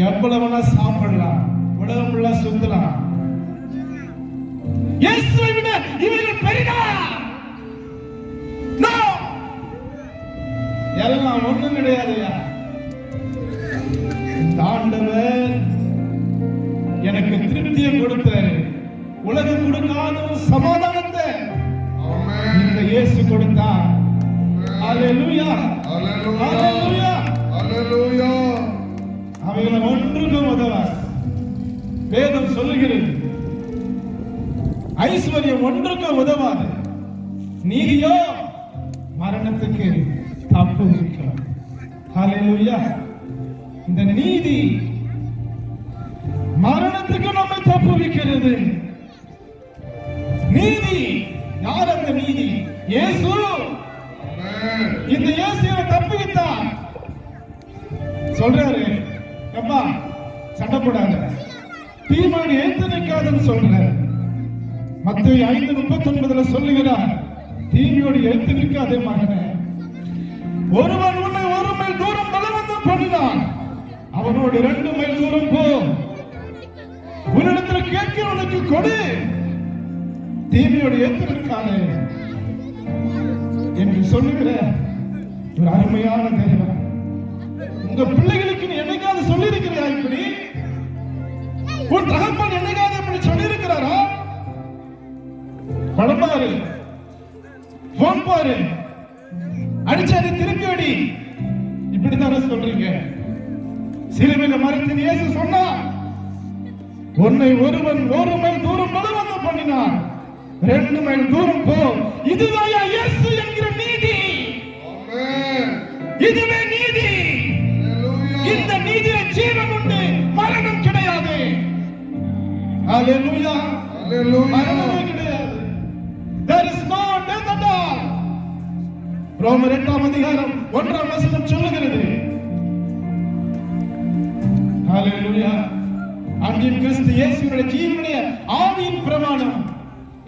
எவ்வளவு வேணா சாப்பிடலாம், உலகம் ஃபுல்லா சுத்தலாம். இயேசுவை விட இவர்கள் பெரிதா? எல்லாம் ஒண்ணும் கிடையாதுயா. ஆண்டவர் எனக்கு திருப்தியை கொடுத்தாரு. உலகம் கொடுக்காத சமாதானத்தை இந்த இயேசு கொடுத்தார். அல்லேலூயா, அல்லேலூயா, அல்லேலூயா. அவைகளை ஒன்றுக்கும் உதவாது. வேதம் சொல்லுகிறது, ஐஸ்வர்யம் ஒன்றுக்கும் உதவாது, நீதியோ மரணத்துக்கு தப்புவிக்கும். அல்லேலூயா. இந்த நீதி மரணத்துக்கு நம்மை தப்புவிக்கிறது. நீதி யார்? அந்த நீதி இயேசு. இந்த இயேசுவை தப்புவித்தார். சொல்றாரு, அப்பா சண்டை போடாத, தீமையை ஏத்து நிற்காதுன்னு சொல்றாரு. மத்தேயு 5:39 சொல்லுகிறார், தீமையோடு ஏத்து நிற்காதே மகனே. ஒருவன் உன்னை 1 மைல் தூரம் பலவந்தம் பண்ணினான், அவனோடு 2 மைல் தூரம் போ. உன்னிடத்தில் கேட்கிறவனுக்கு கொடு, தீமையோடு ஏத்து நிற்காதே என்று சொல்லுகிற ஒரு அருமையான தேவன். உங்க பிள்ளைகளுக்கு நீ என்னைக்காவது சொல்லி இருக்கிறியா இப்படி? உன் தகப்பன் என்னைக்காவது இப்படி சொல்லி இருக்கிறாரா? படம் பாரு, போன் பாரு, அடிச்சாடி திருப்பி அடி, இப்படித்தானே சொல்றீங்க? சிலுவையில மறித்து இயேசு சொன்னார், உன்னை ஒருவன் 1 மைல் தூரம் பலவந்தம் பண்ணினான், 2 மைல் தூரம் போ. இதுதான் இயேசு என்கிற நீதி. இதுவே நீதி. இந்த நீதியில ஜீவன் உண்டு, மரணம் கிடையாது. ஹalleluya. மரணமே கிடையாது. There is no death at all. ரோமர் 8ஆம் அதிகாரம் 1ஆம் வசனம் சொல்லுகிறது. ஹalleluya. அன்றின் கிறிஸ்து இயேசுவின் ஜீவனுடைய ஆவியின் பிரமாணம்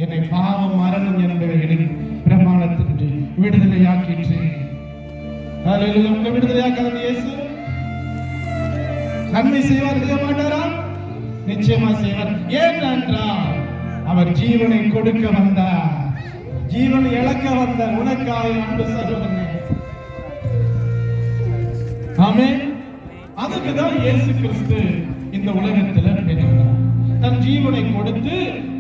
என்னை பாவம் மரணம் என்பவைகளின் பிரமாணத்திற்கு விடுதலையாக்கிற்று. ஹalleluya. உங்களை விடுதலையாக்காத இயேசு நன்மை செய்வார், செய்ய மாட்டாரா? நிச்சயமா செய்வார். ஏனென்றால் அவர் ஜீவனை கொடுக்க வந்தார், ஜீவனை இழக்க வந்தார் உனக்காக அன்பு சகோதரனே. ஆமென். அதுக்கு தான் இயேசு கிறிஸ்து இந்த உலகத்தில் பிறந்தார், தன் ஜீவனை கொடுத்து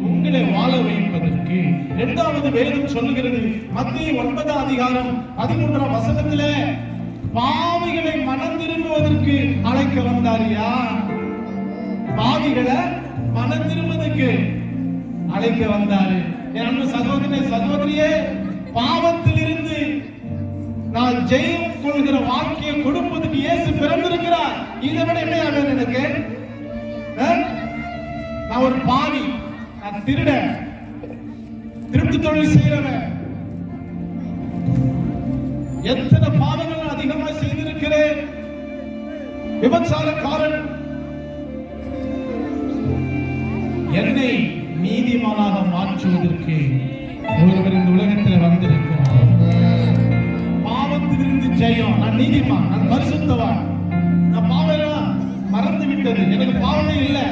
உங்களை வாழ வைப்பதற்கு. 2வது வேதம் சொல்லுகிறது, மத்தேயு 9ஆம் அதிகாரம் 13ஆம் வசனத்திலே, பாவிகளை மனம் திரும்புவதற்கு அழைக்க வந்தாரியா? பாவிகளை மனம் திரும்புவதற்கு அழைக்க வந்தாரு. என் அன்பு சகோதரனே, சகோதரியே, பாவத்திலிருந்து நான் ஜெயம் கொள்கிற வாக்கிய கொடுப்பதற்கு இயேசு பிறந்திருக்கிறார். இதை விட என்ன வேணும் எனக்கு? நான் ஒரு பாவி, நான் திருட, திருட்டு தொழில் செய்யறவன், எத்தனை பாவங்கள் அதிகமாக செய்திருக்கிறேன், விபச்சாரக்காரன். என்னை நீதிமானாக மாற்றுவதற்கு ஒருவர் இந்த உலகத்தில் வந்திருக்கிறார். பாவத்திலிருந்து ஜெயம். நான் நீதிமான், நான் பரிசுத்தவான், நான் பாவம் மறந்து விட்டது, எனக்கு பாவமே இல்லை.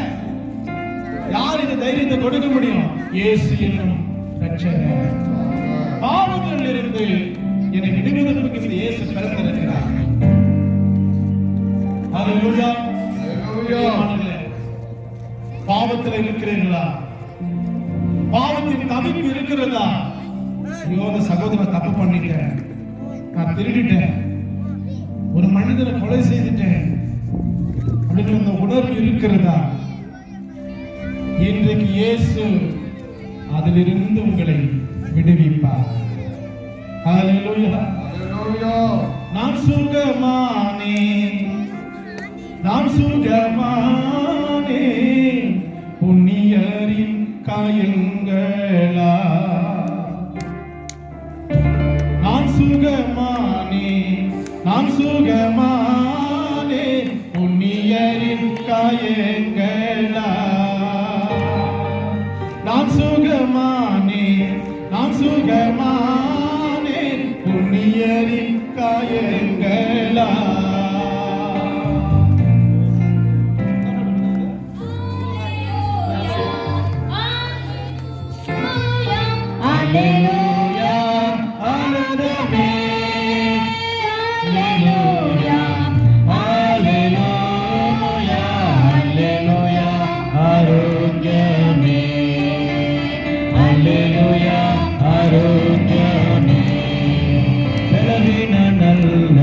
யார் இந்த தைரியத்தை கொடுக்க முடியும்? இயேசு என்னும் ரட்சகர். பாவங்களில் இருந்து என்னை விடுவதற்கு இந்த இயேசு பிறந்திருக்கிறார். ஹalleluya. பாவத்தில் இருக்கிறீர்களா? பாவத்தின் தவிப்பு இருக்கிறதா? ஐயோ, சகோதரன் தப்பு பண்ணிட்டேன், நான் திருடிட்டேன், ஒரு மனிதனை கொலை செய்துட்டேன் அப்படின்னு அந்த உணர்வு இருக்கிறதா? இன்றைக்கு இயேசு அதிலிருந்து உங்களை விடுவிப்பார். ஹalleluya. நான் சுகமானேன், நான் சுகமானேன் புண்ணியரின் காயங்களா. நான் சுகமானேன், நான் சுகமானேன் புண்ணியரின் காயங்களா. நான் சுகமானேன், நான் சுகமானேன் புண்ணியரின் காயங்களா. ஆரோக்கியமே, பலவீன நல்ல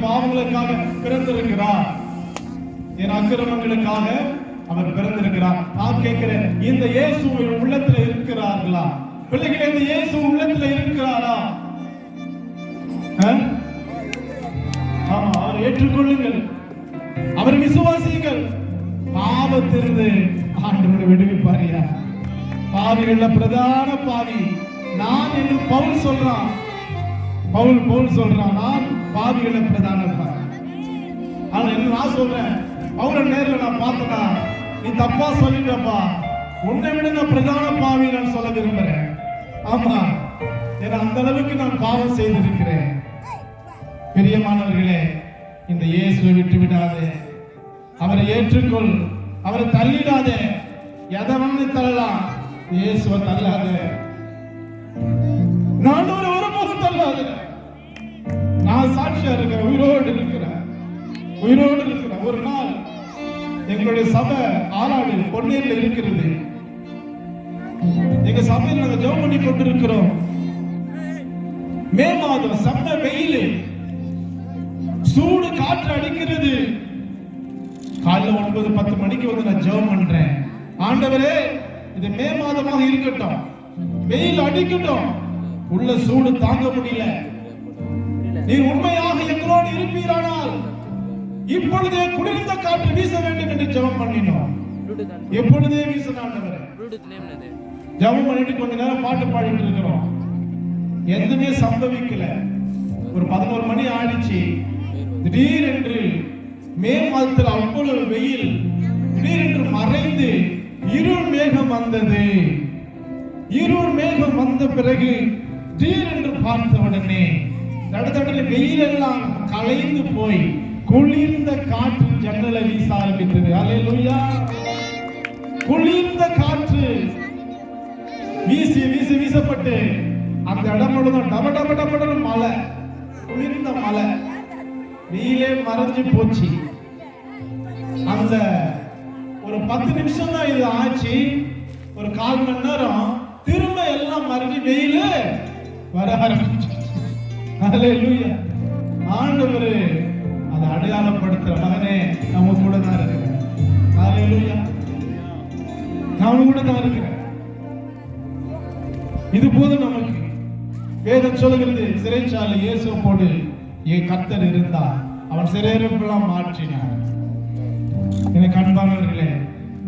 பாவங்களுக்காக பிறந்திருக்கிறார், என் அக்கிரமங்களுக்காக அவர் பிறந்திருக்கிறார். நான் கேட்கிறேன், இந்த இயேசு உள்ளத்துல இருக்கிறார்களா? பிள்ளைகளே, இந்த இயேசு உள்ளத்துல இருக்கிறாரா? ஆமா, அவரை ஏற்றுக்கொள்ளுங்கள், அவரை விசுவாசியுங்கள். பாவத்திலிருந்து ஆண்டவர் விடுவிப்பாரியா? பாவிகள பிரதான பாவி நான் என்று பவுல் சொல்றான். பவுல் சொல்றான், நான் பாவிகள பிரதான பாவி. ஆனா என்ன நான் சொல்றேன், அவரை நேர்ல நான் பார்த்தனா, நீ தப்பா சொல்லிட்டப்பா, உன்னை விட நான் பிரதான பாவி நான் சொல்ல விரும்புறேன். ஆமா, ஏன்னா அந்த அளவுக்கு நான் பாவம் செய்திருக்கிறேன். பிரியமானவர்களே, இந்த இயேசுவை விட்டு விடாதே, அவரை ஏற்றுக்கொள், அவரை தள்ளிடாதே. எதை வந்து தள்ளலாம், இயேசுவை தள்ளாதே. நான் ஒருபோதும் தள்ளாதே. நான் சாட்சியா இருக்கிறேன், உயிரோடு இருக்கிறேன். ஒரு நாள் எங்களுடைய சபை ஆறாடு பொன்னேரில் இருக்கிறது. எங்க சபையில் நாங்கள் ஜெபம் பண்ணி கொண்டிருக்கிறோம். மே மாதம் செம்ம வெயில், சூடு காற்று அடிக்கிறது. காலைல 9-10 மணிக்கு வந்து நான் ஜெபம் பண்றேன். ஆண்டவரே, இது மே மாதமாக இருக்கட்டும், வெயில் அடிக்கட்டும், உள்ள சூடு தாங்க முடியல. நீர் உண்மையாக எங்களோடு இருப்பீரானால் இப்பொழுதே குளிர்ந்த காற்று வீச வேண்டும் என்று ஜெபம் பண்ணினோம். எப்பொழுதே வீச ஆண்டவரே. ஜெபம் பண்ணிட்டு கொஞ்ச நேரம் பாட்டு பாடிட்டு இருக்கிறோம். எதுவுமே சம்பவிக்கல. ஒரு 11 மணி ஆயிடுச்சு. திடீரென்று மே மாதத்தில் அவ்வளவு வெயில் திடீரென்று மறைந்து இருள் மேகம் வந்தது. இருள் மேகம் வந்த பிறகு திடீரென்று பார்த்த உடனே தடதடல வெயில் எல்லாம் கலைந்து போய் குளிர்ந்த காற்று ஜன்னலை வீச ஆரம்பித்தது. அல்லேலூயா! குளிர்ந்த காற்று வீசப்பட்டு அந்த இடம் முழுவதும் டப டப டப மழை, குளிர்ந்த மழை, வெயிலே மறைஞ்சு போச்சு. அந்த ஒரு 10 நிமிஷம் தான் இது ஆச்சு. ஒரு 1/4 மணி நேரம் திரும்ப எல்லாம் மறைஞ்சு வெயில வர ஆரம்பிச்சு. அல்லேலூயா! ஆண்டவர் அதை அடையாளப்படுத்துற மகனே, நம்ம கூட தான் இருக்கிறேன். அல்லேலூயா! நாம கூட தான் இருக்கிறேன். இது போதும் நமக்கு. வேதம் சொல்லுகிறது, சிறைச்சாலை இயேசுவோடு என் கர்த்தர் இருந்தார், அவன் சிறையிருப்பெல்லாம் மாற்றினார். எனக்கு அன்பானவர்களே,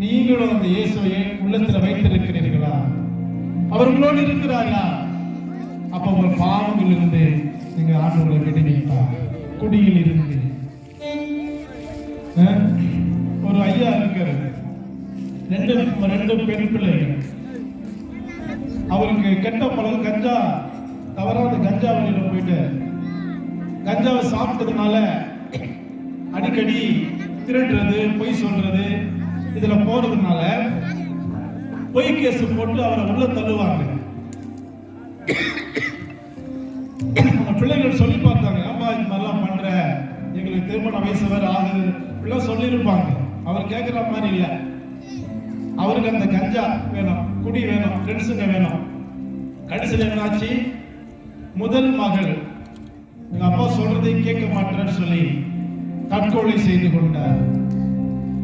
நீங்களும் அந்த இயேசுவை உள்ளத்துல வைத்திருக்கிறீர்களா? அவர்களோடு இருக்கிறார்களா? அப்ப உங்கள் பாவங்கள் இருந்து நீங்க ஆண்டவரை விடுவிப்பார். குடியில் இருந்து ஒரு ஐயா இருக்கிறது, ரெண்டு பெண் பிள்ளைகள். அவருக்கு கெட்ட பழக்கம், கஞ்சா, தவறான கஞ்சா வழியில போயிட்டு கஞ்சாவை சாப்பிட்டதுனால அடிக்கடி திருடுறது, பொய் சொல்றது, இதுல போறதுனால பொய் கேஸ் போட்டு அவரை உள்ள தள்ளுவாங்க. பிள்ளைகள் சொல்லி பார்த்தாங்க, அம்மா இது மாதிரிலாம் பண்ற, எங்களுக்கு திருமண வயசு வேற ஆகுது, இப்படிலாம் சொல்லியிருப்பாங்க. அவர் கேட்கிற மாதிரி இல்லை. அவருக்கு அந்த கஞ்சா வேணும், குடி வேணும், ஃப்ரெண்ட்ஸுங்க வேணும். கடைசியில் என்னாச்சு, முதல் மகள் எங்க அப்பா சொல்றதை கேட்க மாட்டேன்னு சொல்லி தற்கொலை செய்து கொண்டார்.